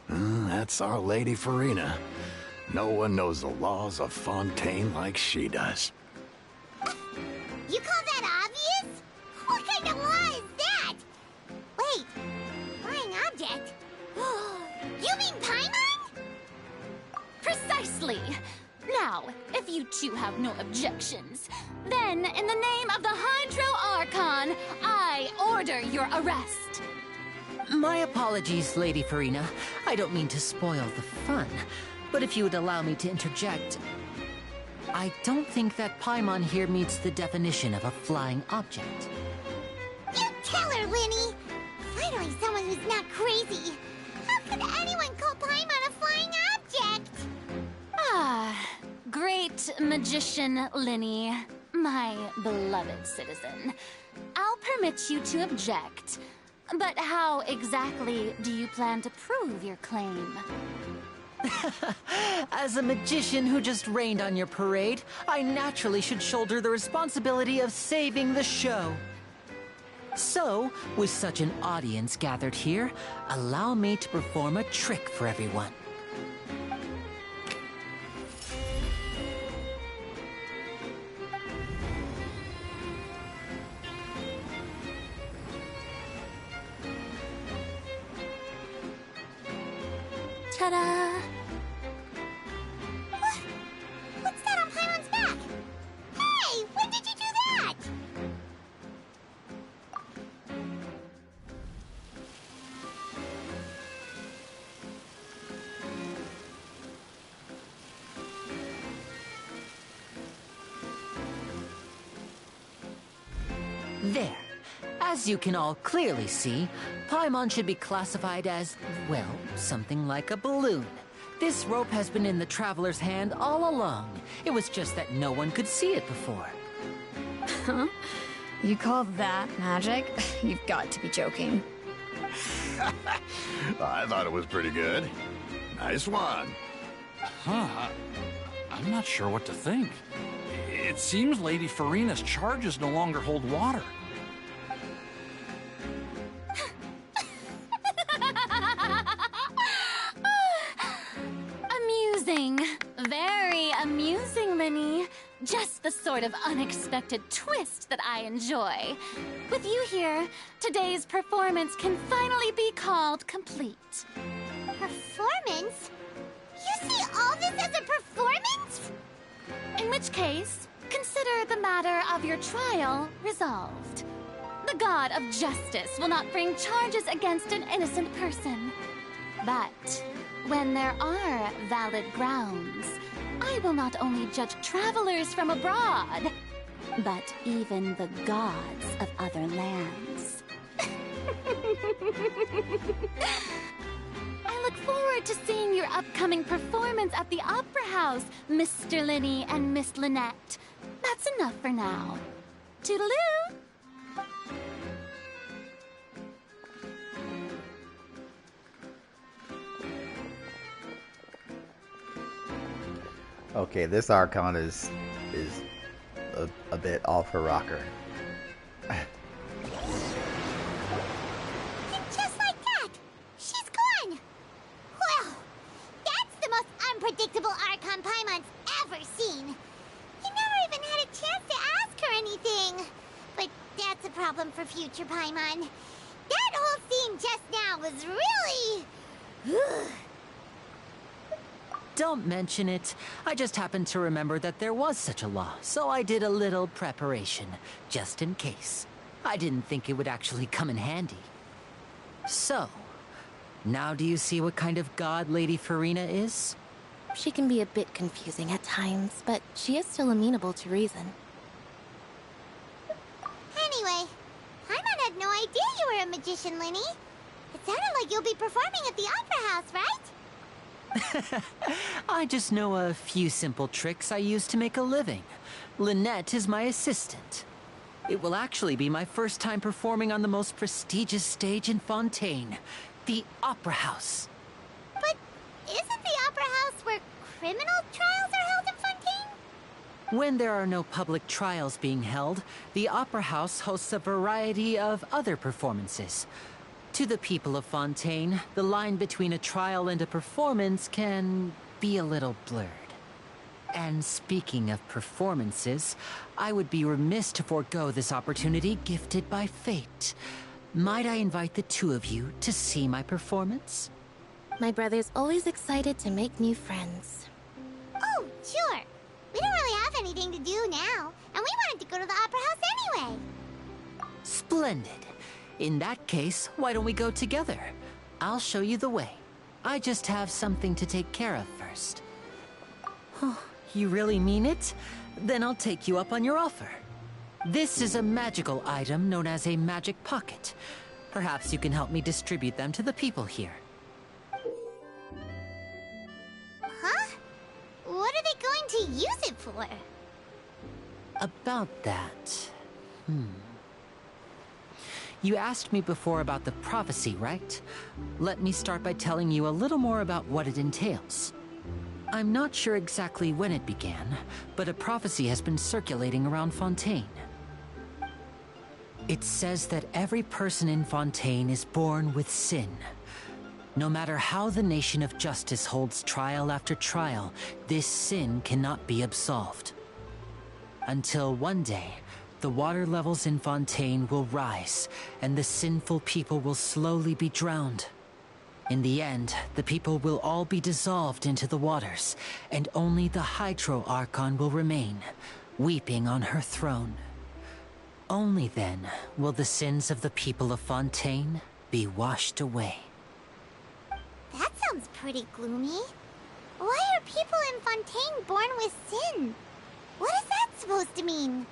That's our Lady Farina. No one knows the laws of Fontaine like she does. You call that obvious? What kind of law is that? Wait, flying object? You mean Paimon? Precisely! Now, if you two have no objections, then in the name of the Hydro Archon, I order your arrest. My apologies, Lady Farina. I don't mean to spoil the fun, but if you would allow me to interject, I don't think that Paimon here meets the definition of a flying object. You tell her, Linny! Finally someone who's not crazy. How could anyone call Paimon a flying object? Ah, great magician Linny, my beloved citizen. I'll permit you to object. But how exactly do you plan to prove your claim? As a magician who just rained on your parade, I naturally should shoulder the responsibility of saving the show. So, with such an audience gathered here, allow me to perform a trick for everyone. Ta-da! What's that on Paimon's back? Hey, when did you do that? There. As you can all clearly see, Paimon should be classified as, well, something like a balloon. This rope has been in the Traveler's hand all along. It was just that no one could see it before. Huh? You call that magic? You've got to be joking. I thought it was pretty good. Nice one. Huh. I'm not sure what to think. It seems Lady Farina's charges no longer hold water. Amusing. Very amusing, Linny. Just the sort of unexpected twist that I enjoy. With you here, today's performance can finally be called complete. Performance? You see all this as a performance? In which case, consider the matter of your trial resolved. The god of justice will not bring charges against an innocent person. But when there are valid grounds, I will not only judge travelers from abroad, but even the gods of other lands. I look forward to seeing your upcoming performance at the Opera House, Mr. Linny and Miss Lynette. That's enough for now. Toodaloo! Okay, this Archon is a bit off her rocker. And just like that, she's gone. Well, that's the most unpredictable Archon Paimon's ever seen. He never even had a chance to ask her anything. But that's a problem for future Paimon. That whole scene just now was really... Don't mention it. I just happened to remember that there was such a law, so I did a little preparation, just in case. I didn't think it would actually come in handy. So, now do you see what kind of god Lady Farina is? She can be a bit confusing at times, but she is still amenable to reason. Anyway, Paimon had no idea you were a magician, Linny. It sounded like you'll be performing at the Opera House, right? I just know a few simple tricks I use to make a living. Lynette is my assistant. It will actually be my first time performing on the most prestigious stage in Fontaine, the Opera House. But isn't the Opera House where criminal trials are held in Fontaine? When there are no public trials being held, the Opera House hosts a variety of other performances. To the people of Fontaine, the line between a trial and a performance can be a little blurred. And speaking of performances, I would be remiss to forego this opportunity gifted by fate. Might I invite the two of you to see my performance? My brother's always excited to make new friends. Oh, sure. We don't really have anything to do now, and we wanted to go to the Opera House anyway. Splendid. In that case, why don't we go together? I'll show you the way. I just have something to take care of first. Oh, you really mean it? Then I'll take you up on your offer. This is a magical item known as a magic pocket. Perhaps you can help me distribute them to the people here. Huh? What are they going to use it for? About that... You asked me before about the prophecy, right? Let me start by telling you a little more about what it entails. I'm not sure exactly when it began, but a prophecy has been circulating around Fontaine. It says that every person in Fontaine is born with sin. No matter how the Nation of Justice holds trial after trial, this sin cannot be absolved. Until one day, the water levels in Fontaine will rise, and the sinful people will slowly be drowned. In the end, the people will all be dissolved into the waters, and only the Hydro Archon will remain, weeping on her throne. Only then will the sins of the people of Fontaine be washed away. That sounds pretty gloomy. Why are people in Fontaine born with sin? What is that supposed to mean?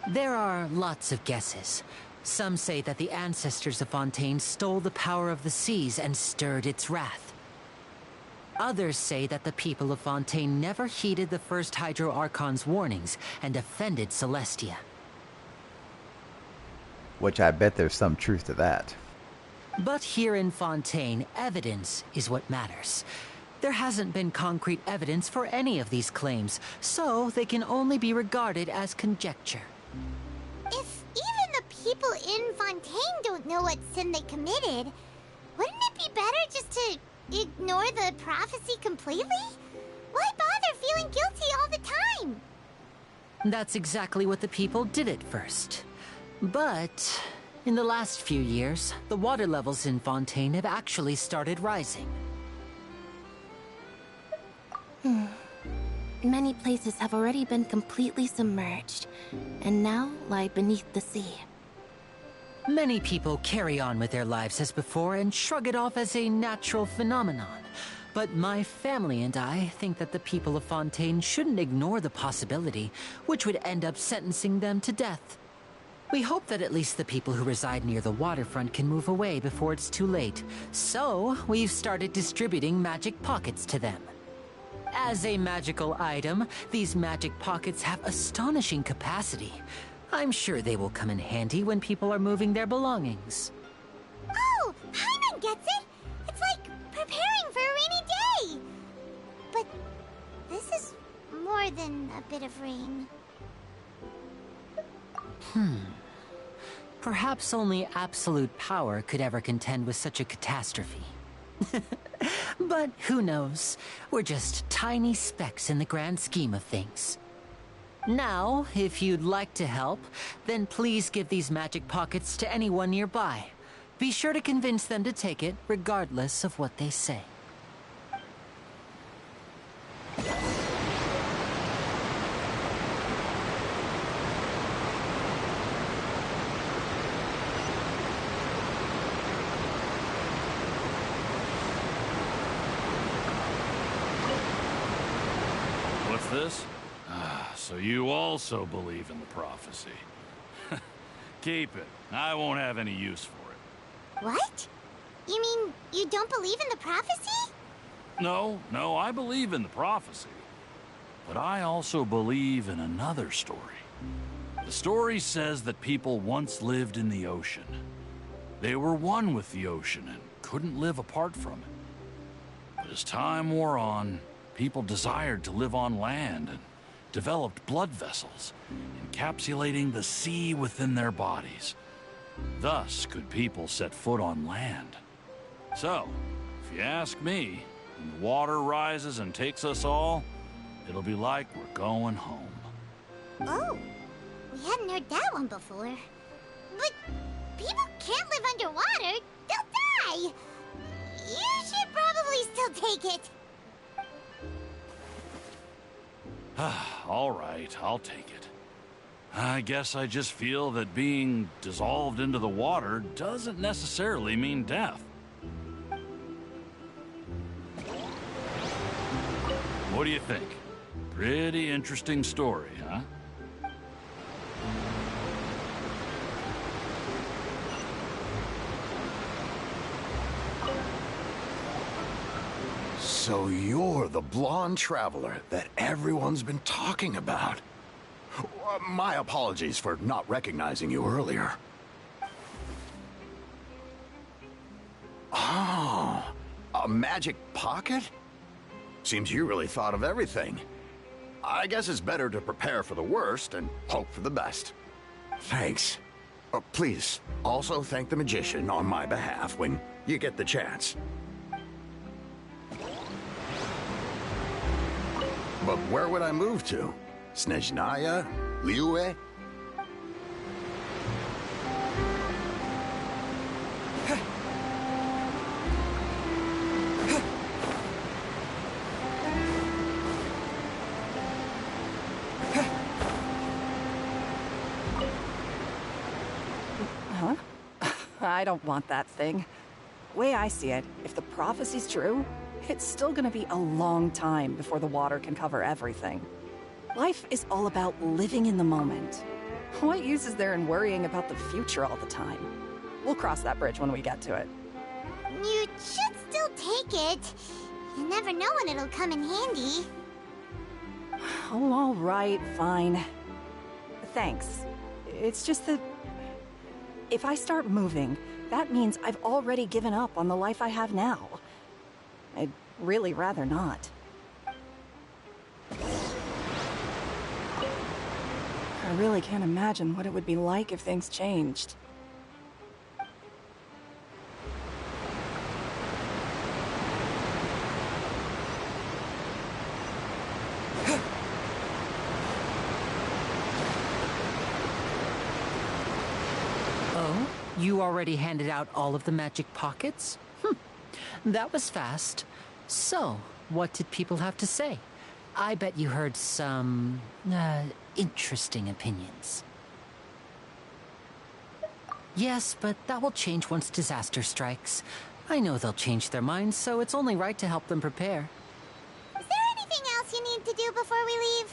There are lots of guesses. Some say that the ancestors of Fontaine stole the power of the seas and stirred its wrath. Others say that the people of Fontaine never heeded the first Hydro Archon's warnings and offended Celestia. Which I bet there's some truth to that. But here in Fontaine, evidence is what matters. There hasn't been concrete evidence for any of these claims, so they can only be regarded as conjecture. If even the people in Fontaine don't know what sin they committed, wouldn't it be better just to ignore the prophecy completely? Why bother feeling guilty all the time? That's exactly what the people did at first. But in the last few years, the water levels in Fontaine have actually started rising. Many places have already been completely submerged, and now lie beneath the sea. Many people carry on with their lives as before and shrug it off as a natural phenomenon. But my family and I think that the people of Fontaine shouldn't ignore the possibility, which would end up sentencing them to death. We hope that at least the people who reside near the waterfront can move away before it's too late. So, we've started distributing magic pockets to them. As a magical item, these magic pockets have astonishing capacity. I'm sure they will come in handy when people are moving their belongings. Oh, Paimon gets it! It's like preparing for a rainy day! But this is more than a bit of rain. Perhaps only absolute power could ever contend with such a catastrophe. But who knows? We're just tiny specks in the grand scheme of things. Now, if you'd like to help, then please give these magic pockets to anyone nearby. Be sure to convince them to take it, regardless of what they say. What's this? So you also believe in the prophecy. Keep it. I won't have any use for it. What? You mean you don't believe in the prophecy? No, I believe in the prophecy. But I also believe in another story. The story says that people once lived in the ocean. They were one with the ocean and couldn't live apart from it. But as time wore on, people desired to live on land and developed blood vessels, encapsulating the sea within their bodies. Thus could people set foot on land. So, if you ask me, when the water rises and takes us all, it'll be like we're going home. Oh, we hadn't heard that one before. But people can't live underwater. They'll die. You should probably still take it. All right, I'll take it. I guess I just feel that being dissolved into the water doesn't necessarily mean death. What do you think? Pretty interesting story, huh? So you're the blonde traveler that everyone's been talking about. My apologies for not recognizing you earlier. Oh, a magic pocket? Seems you really thought of everything. I guess it's better to prepare for the worst and hope for the best. Thanks. Please, also thank the magician on my behalf when you get the chance. But where would I move to? Snezhnaya? Liyue? Huh? I don't want that thing. Way I see it, if the prophecy's true, it's still gonna be a long time before the water can cover everything. Life is all about living in the moment. What use is there in worrying about the future all the time? We'll cross that bridge when we get to it. You should still take it. You never know when it'll come in handy. Oh, all right, fine. Thanks. It's just that if I start moving, that means I've already given up on the life I have now. I'd really rather not. I really can't imagine what it would be like if things changed. Oh? You already handed out all of the magic pockets? That was fast. So, what did people have to say? I bet you heard some, interesting opinions. Yes, but that will change once disaster strikes. I know they'll change their minds, so it's only right to help them prepare. Is there anything else you need to do before we leave?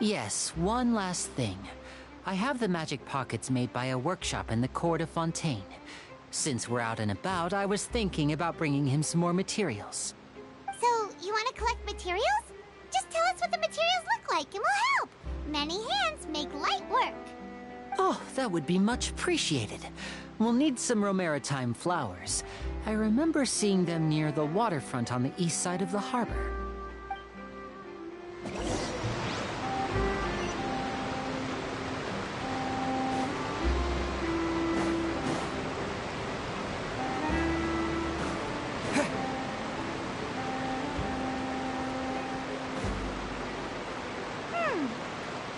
Yes, one last thing. I have the magic pockets made by a workshop in the court of Fontaine. Since we're out and about, I was thinking about bringing him some more materials. So, you want to collect materials? Just tell us what the materials look like and we'll help. Many hands make light work. Oh, that would be much appreciated. We'll need some Romaritime flowers. I remember seeing them near the waterfront on the east side of the harbor.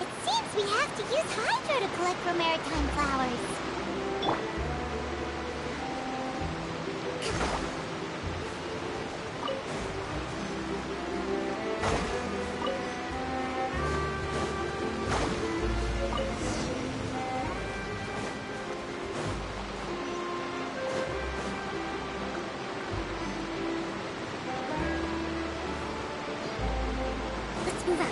It seems we have to use Hydro to collect Romaritime flowers. Let's move out.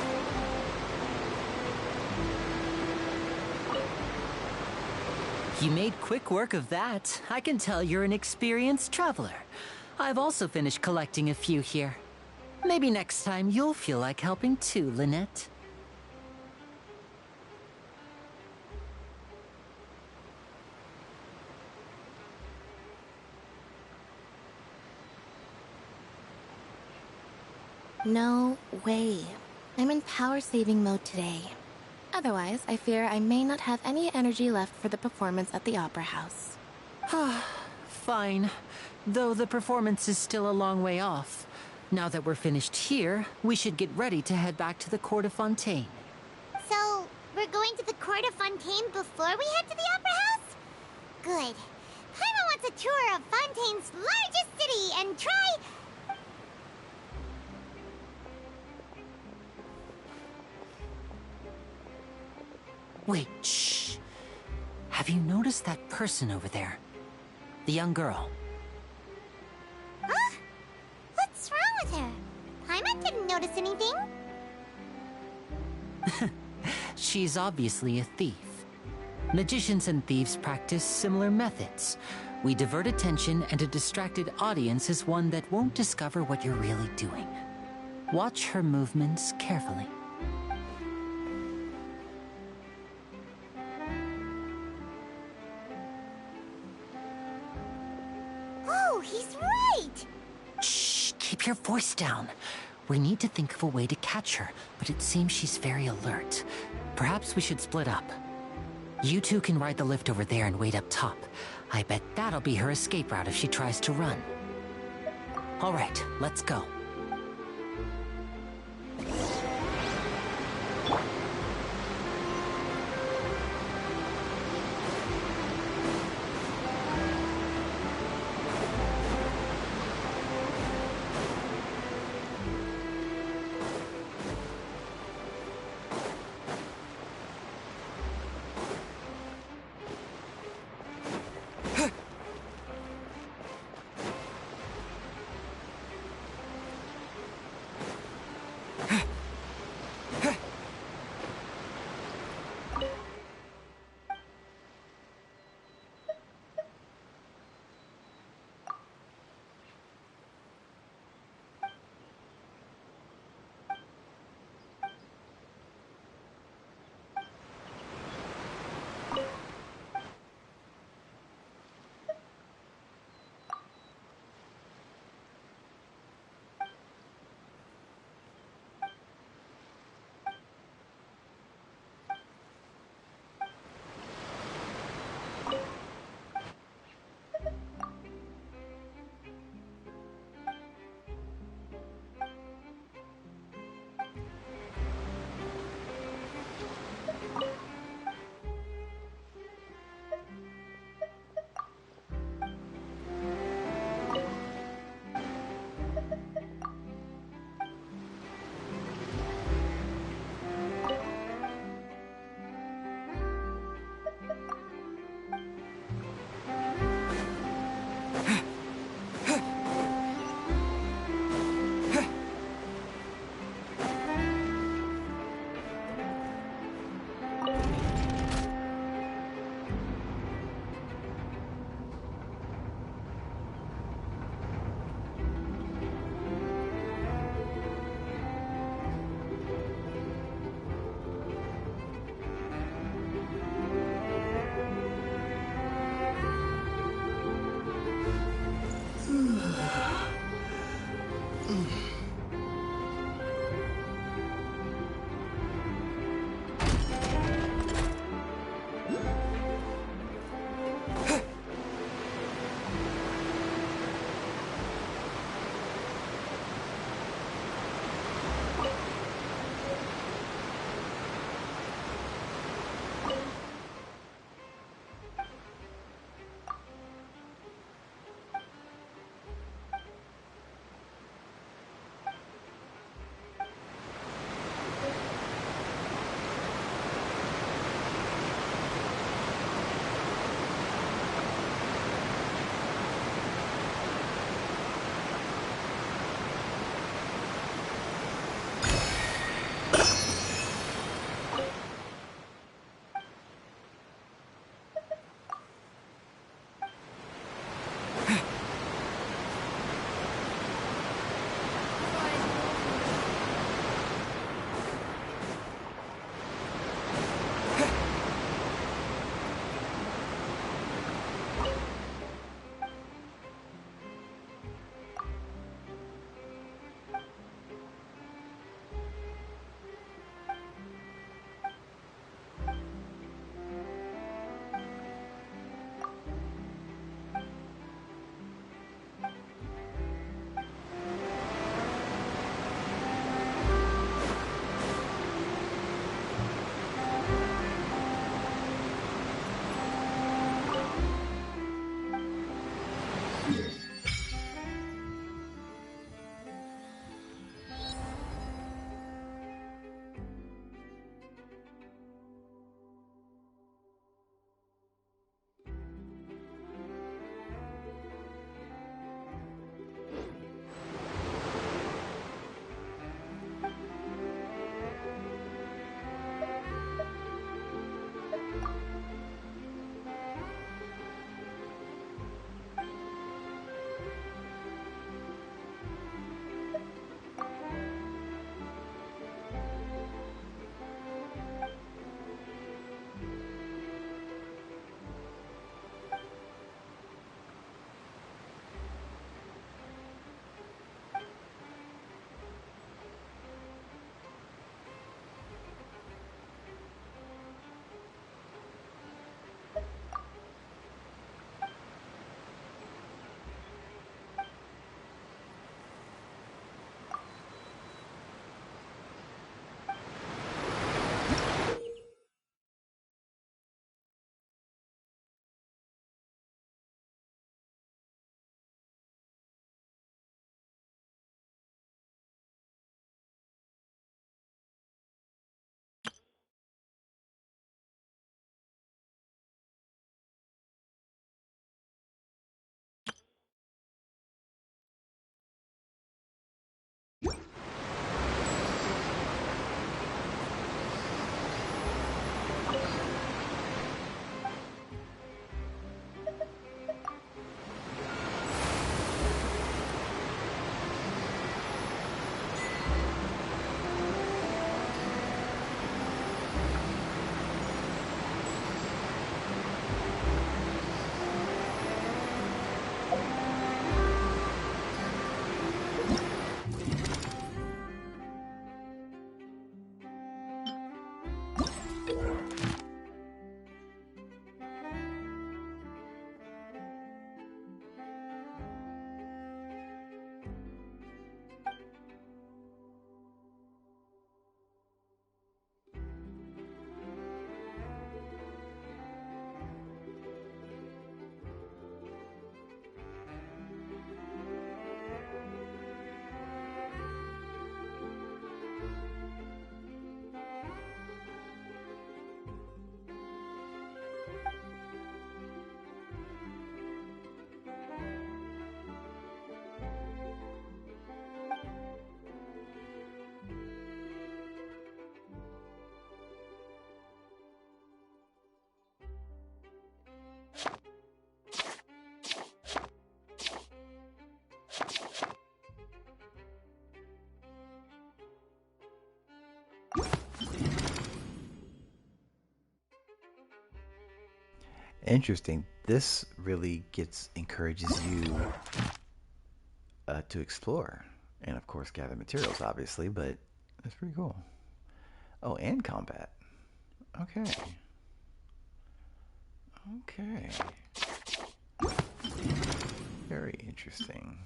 You made quick work of that. I can tell you're an experienced traveler. I've also finished collecting a few here. Maybe next time you'll feel like helping too, Lynette. No way. I'm in power-saving mode today. Otherwise, I fear I may not have any energy left for the performance at the Opera House. Fine. Though the performance is still a long way off. Now that we're finished here, we should get ready to head back to the Court of Fontaine. So, we're going to the Court of Fontaine before we head to the Opera House? Good. Paimon wants a tour of Fontaine's largest city and try... Wait, shh. Have you noticed that person over there? The young girl. Huh? What's wrong with her? Paimon didn't notice anything. She's obviously a thief. Magicians and thieves practice similar methods. We divert attention, and a distracted audience is one that won't discover what you're really doing. Watch her movements carefully. Oh, he's right! Shh, keep your voice down. We need to think of a way to catch her, but it seems she's very alert. Perhaps we should split up. You two can ride the lift over there and wait up top. I bet that'll be her escape route if she tries to run. All right, let's go. Interesting. This really encourages you to explore, and of course gather materials, obviously. But that's pretty cool. Oh, and combat. Okay. Okay. Very interesting.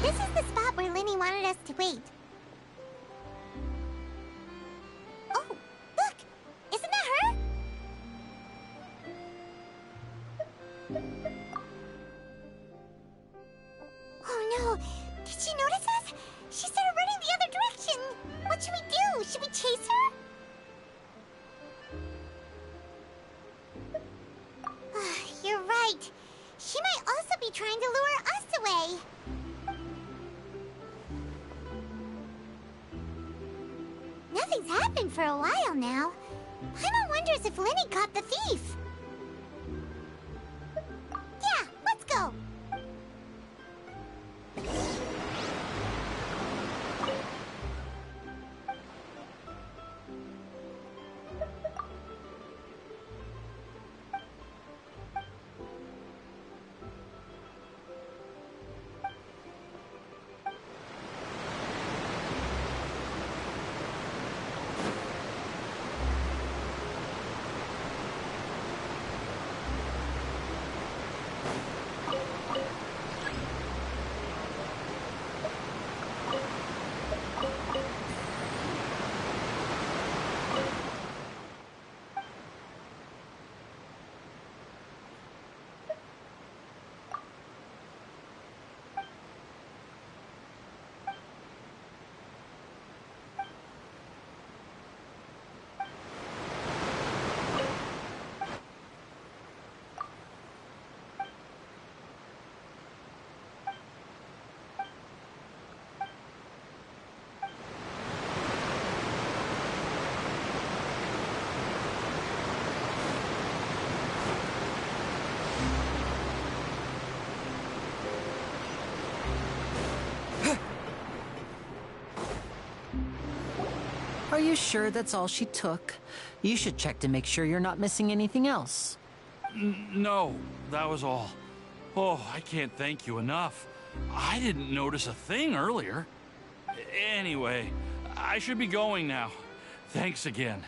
This is the spot where Linny wanted us to wait. Oh, look! Isn't that her? Oh no! Did she notice us? She started running the other direction! What should we do? Should we chase her? You're right. She might also be trying to lure us away. Nothing's happened for a while now. Paimon wonders if Linny caught the thief. Yeah, let's go. Are you sure that's all she took? You should check to make sure you're not missing anything else. No, that was all. Oh, I can't thank you enough. I didn't notice a thing earlier. Anyway, I should be going now. Thanks again.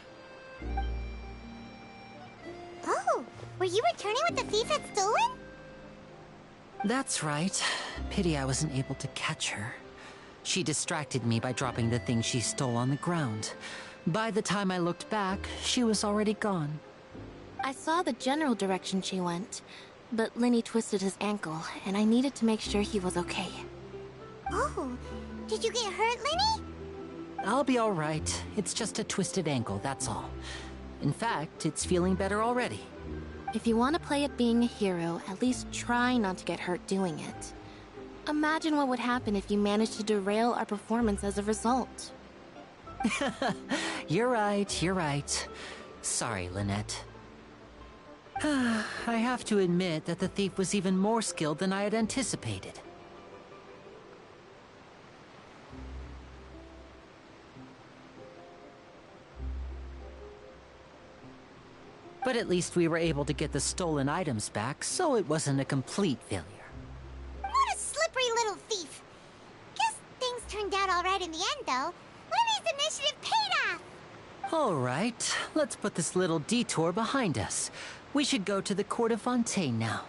Oh, were you returning what the thief had stolen? That's right. Pity I wasn't able to catch her. She distracted me by dropping the thing she stole on the ground. By the time I looked back, she was already gone. I saw the general direction she went, but Linny twisted his ankle, and I needed to make sure he was okay. Oh, did you get hurt, Linny? I'll be all right. It's just a twisted ankle, that's all. In fact, it's feeling better already. If you want to play at being a hero, at least try not to get hurt doing it. Imagine what would happen if you managed to derail our performance as a result. You're right. Sorry, Lynette. I have to admit that the thief was even more skilled than I had anticipated. But at least we were able to get the stolen items back, so it wasn't a complete failure. What a slippery little thief. Guess things turned out all right in the end, though. Linny's initiative paid off. All right, let's put this little detour behind us. We should go to the Court of Fontaine now.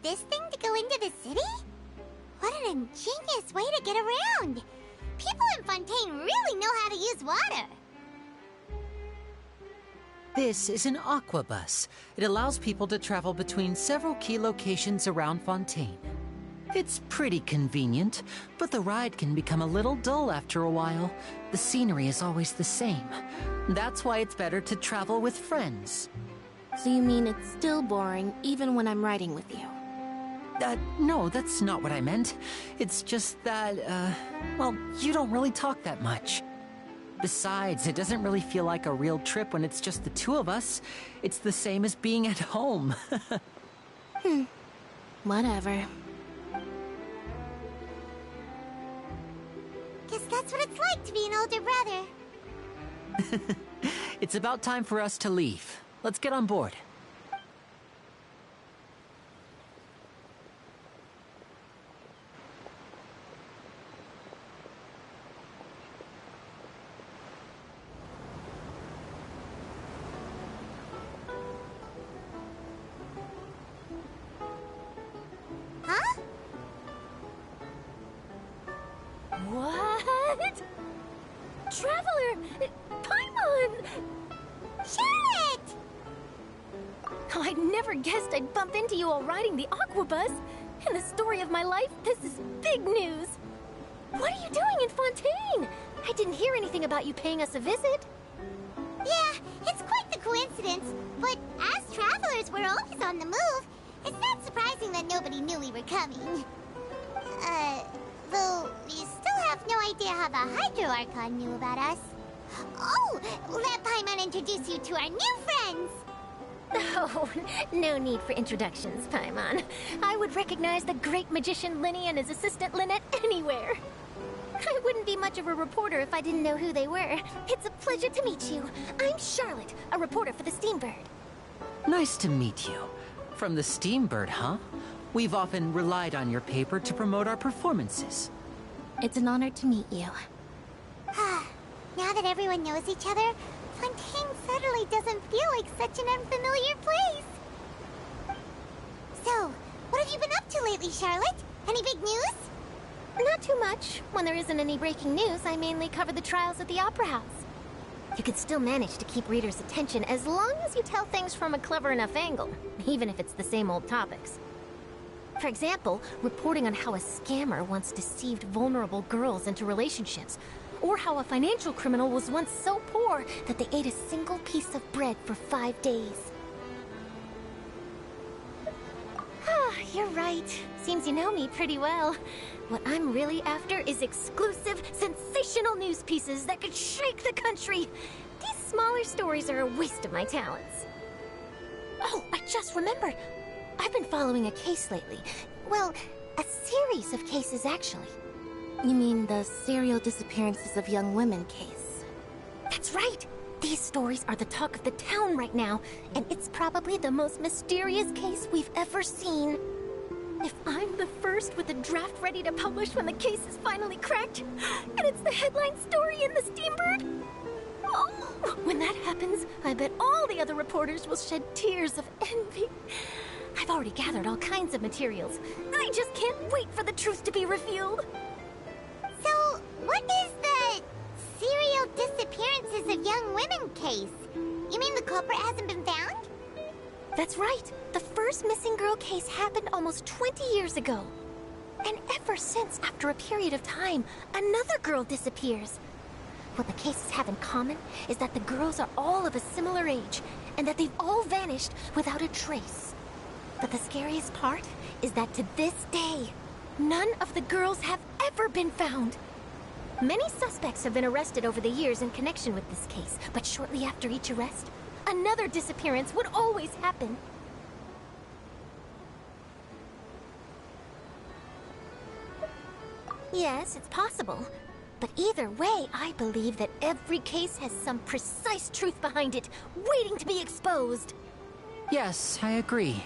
this thing to go into the city? What an ingenious way to get around! People in Fontaine really know how to use water! This is an aquabus. It allows people to travel between several key locations around Fontaine. It's pretty convenient, but the ride can become a little dull after a while. The scenery is always the same. That's why it's better to travel with friends. So you mean it's still boring even when I'm riding with you? No, that's not what I meant. It's just that, well, you don't really talk that much. Besides, it doesn't really feel like a real trip when it's just the two of us. It's the same as being at home. Whatever. Guess that's what it's like to be an older brother. It's about time for us to leave. Let's get on board. Huh? What? Traveler! Paimon! Charlotte! Oh, I never guessed I'd bump into you while riding the aquabus. In the story of my life, this is big news. What are you doing in Fontaine? I didn't hear anything about you paying us a visit. Yeah, it's quite the coincidence, but as travelers, we're always on the move. It's not surprising that nobody knew we were coming. Though we still have no idea how the Hydro Archon knew about us. Oh, let Paimon introduce you to our new friends! Oh, no need for introductions, Paimon. I would recognize the great magician Linny and his assistant Lynette anywhere. I wouldn't be much of a reporter if I didn't know who they were. It's a pleasure to meet you. I'm Charlotte, a reporter for the Steambird. Nice to meet you. From the Steambird, huh? We've often relied on your paper to promote our performances. It's an honor to meet you. Now that everyone knows each other, Fontaine suddenly doesn't feel like such an unfamiliar place. So, what have you been up to lately, Charlotte? Any big news? Not too much. When there isn't any breaking news, I mainly cover the trials at the Opera House. You can still manage to keep readers' attention as long as you tell things from a clever enough angle, even if it's the same old topics. For example, reporting on how a scammer once deceived vulnerable girls into relationships, or how a financial criminal was once so poor that they ate a single piece of bread for 5 days. You're right. Seems you know me pretty well. What I'm really after is exclusive, sensational news pieces that could shake the country. These smaller stories are a waste of my talents. Oh, I just remembered. I've been following a case lately. Well, a series of cases, actually. You mean the serial disappearances of young women case? That's right! These stories are the talk of the town right now, and it's probably the most mysterious case we've ever seen. If I'm the first with a draft ready to publish when the case is finally cracked, and it's the headline story in the Steambird, oh, when that happens, I bet all the other reporters will shed tears of envy. I've already gathered all kinds of materials. I just can't wait for the truth to be revealed. So, what is the serial disappearances of young women case? You mean the culprit hasn't been found? That's right. The first missing girl case happened almost 20 years ago. And ever since, after a period of time, another girl disappears. What the cases have in common is that the girls are all of a similar age, and that they've all vanished without a trace. But the scariest part is that to this day, none of the girls have ever been found. Many suspects have been arrested over the years in connection with this case, but shortly after each arrest, another disappearance would always happen. Yes, it's possible. But either way, I believe that every case has some precise truth behind it, waiting to be exposed. Yes, I agree.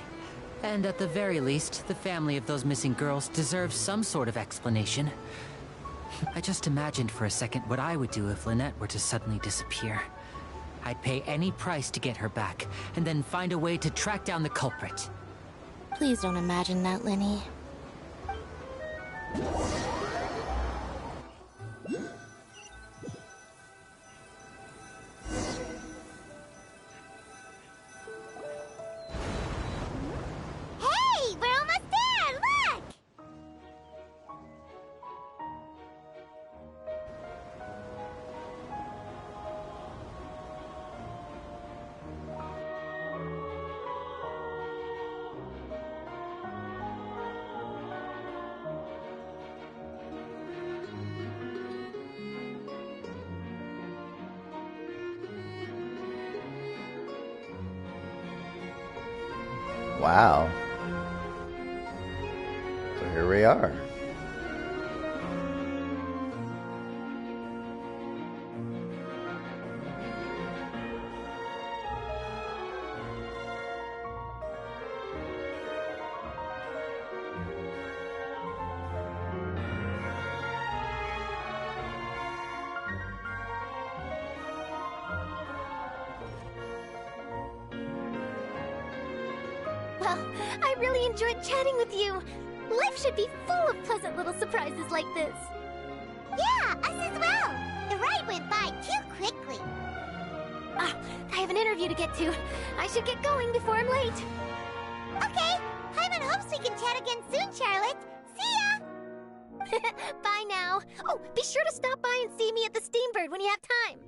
And at the very least, the family of those missing girls deserves some sort of explanation. I just imagined for a second what I would do if Lynette were to suddenly disappear. I'd pay any price to get her back, and then find a way to track down the culprit. Please don't imagine that, Lenny. Hey, we're almost there! Look! Wow. So here we are. Well, I really enjoyed chatting with you. Life should be full of pleasant little surprises like this. Yeah, us as well. The ride went by too quickly. Ah, I have an interview to get to. I should get going before I'm late. Okay, Paimon hopes we can chat again soon, Charlotte. See ya! Bye now. Oh, be sure to stop by and see me at the Steambird when you have time.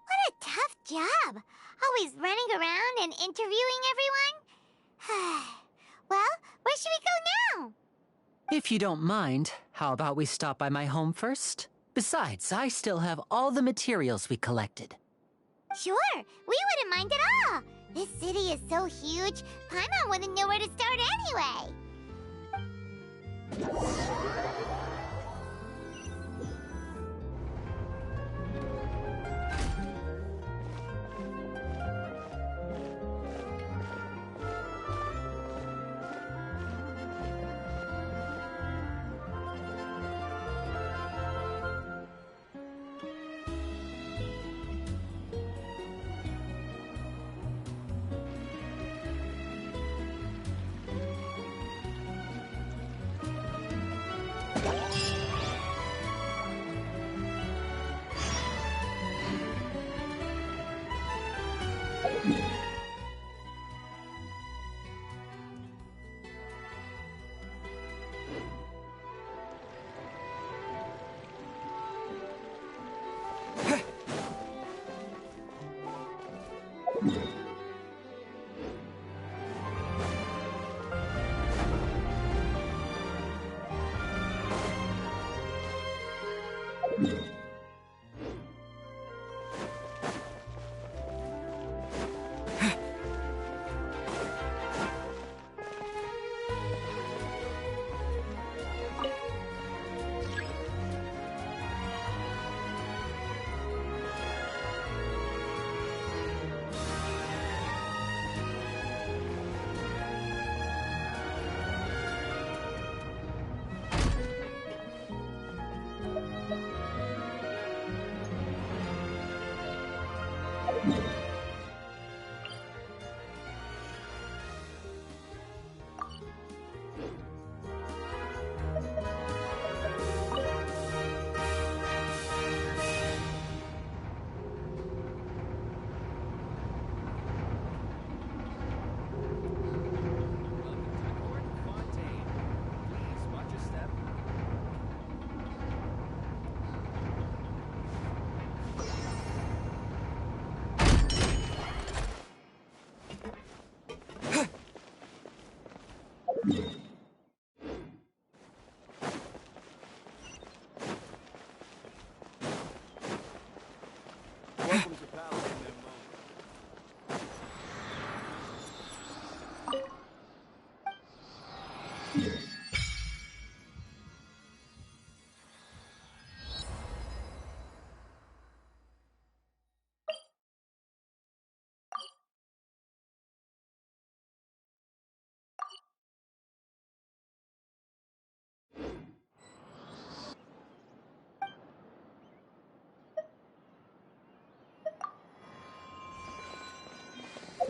What a tough job. Always running around and interviewing everyone. Well, where should we go now? If you don't mind, how about we stop by my home first? Besides, I still have all the materials we collected. Sure, we wouldn't mind at all. This city is so huge, Paimon wouldn't know where to start anyway.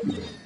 Yeah.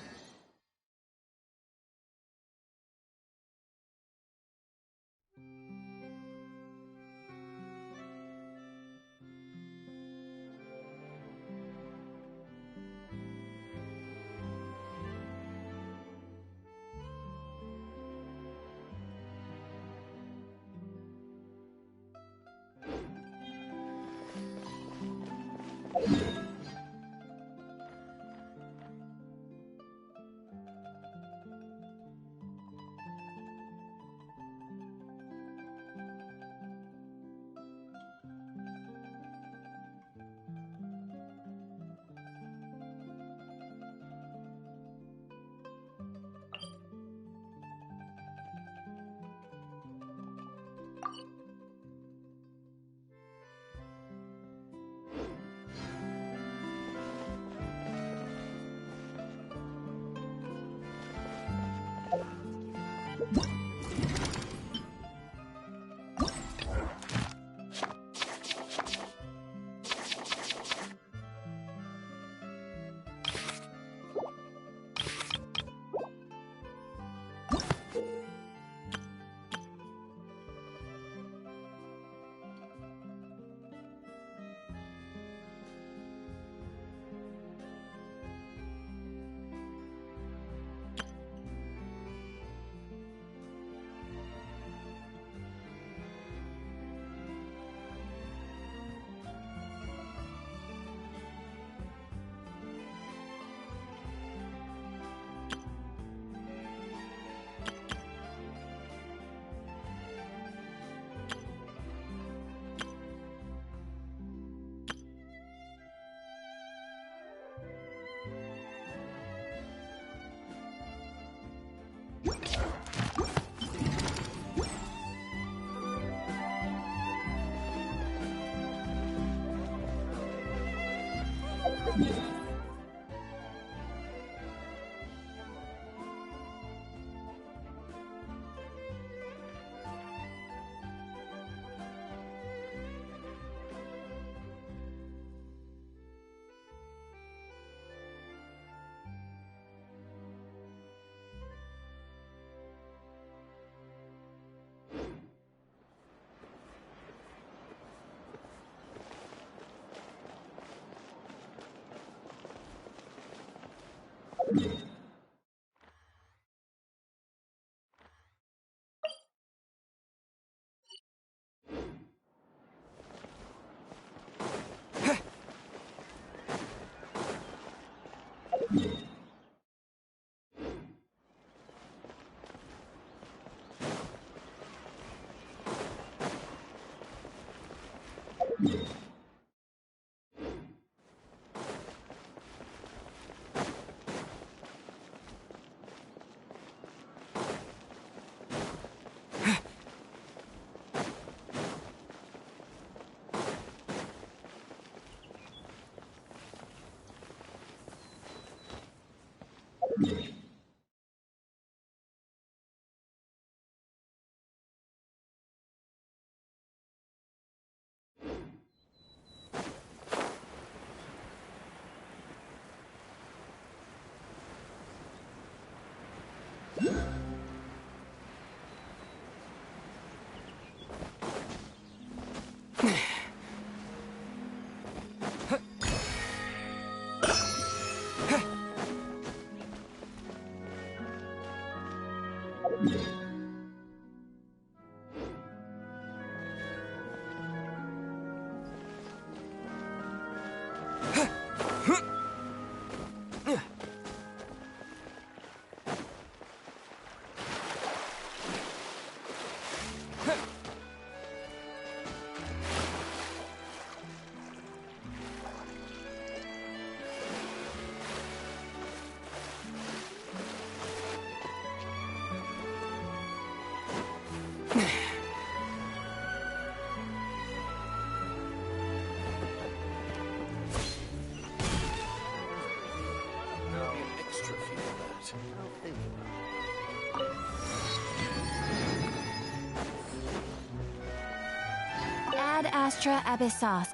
Ad Astra Abyssos.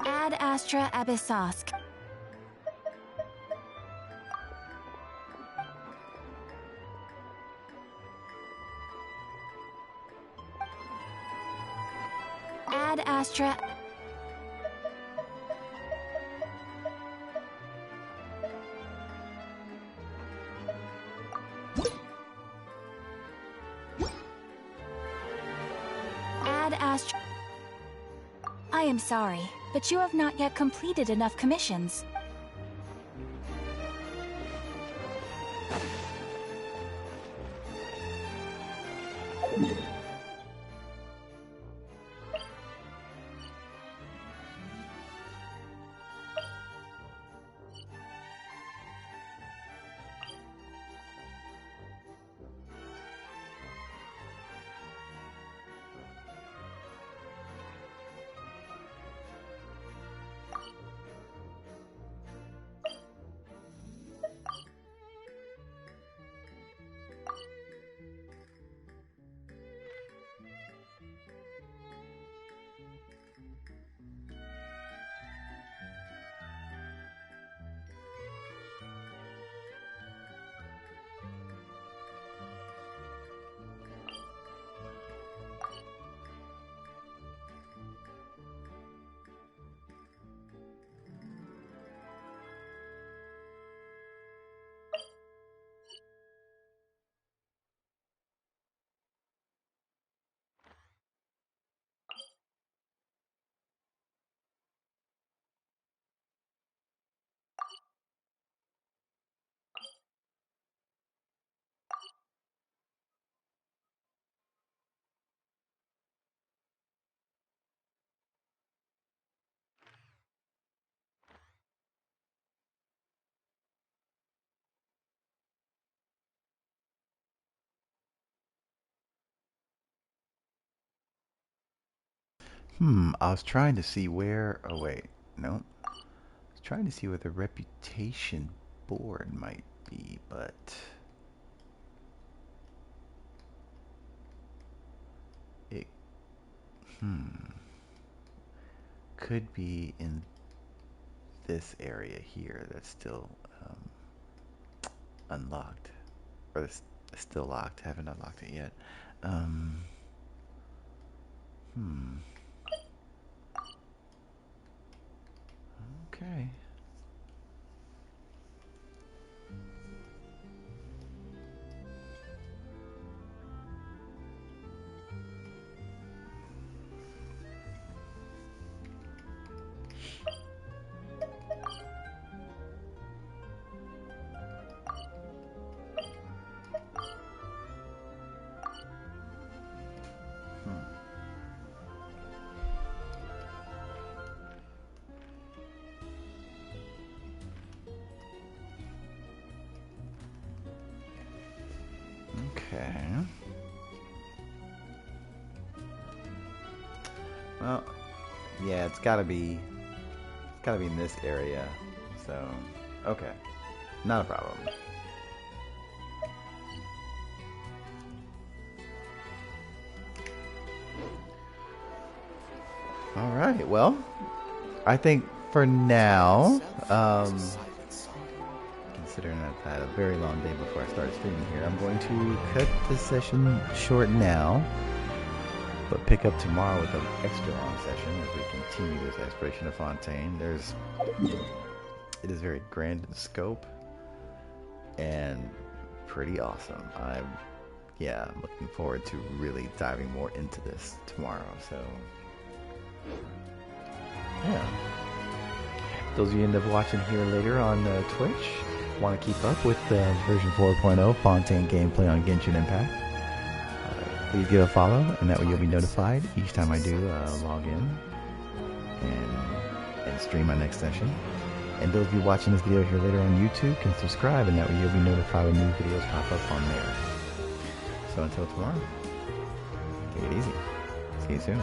Ad Astra Abyssos. Ad Astra. Ad Astra. I am sorry, but you have not yet completed enough commissions. I was trying to see where... Oh, wait. No. I was trying to see where the reputation board might be, but... It... Could be in this area here that's still unlocked. Or it's still locked. Haven't unlocked it yet. Okay. Okay. Well, yeah, it's gotta be in this area. So, okay. Not a problem. Alright, well, I think for now, considering I've had a very long day before I start streaming here, I'm going to cut this session short now, but pick up tomorrow with an extra long session as we continue this exploration of Fontaine. It is very grand in scope and pretty awesome. I'm looking forward to really diving more into this tomorrow. So, yeah. Those of you who end up watching here later on Twitch, want to keep up with version 4.0 Fontaine gameplay on Genshin Impact, please give a follow, and that way you'll be notified each time I do log in and stream my next session. And those of you watching this video here later on YouTube can subscribe, and that way you'll be notified when new videos pop up on there. So until tomorrow, take it easy. See you soon.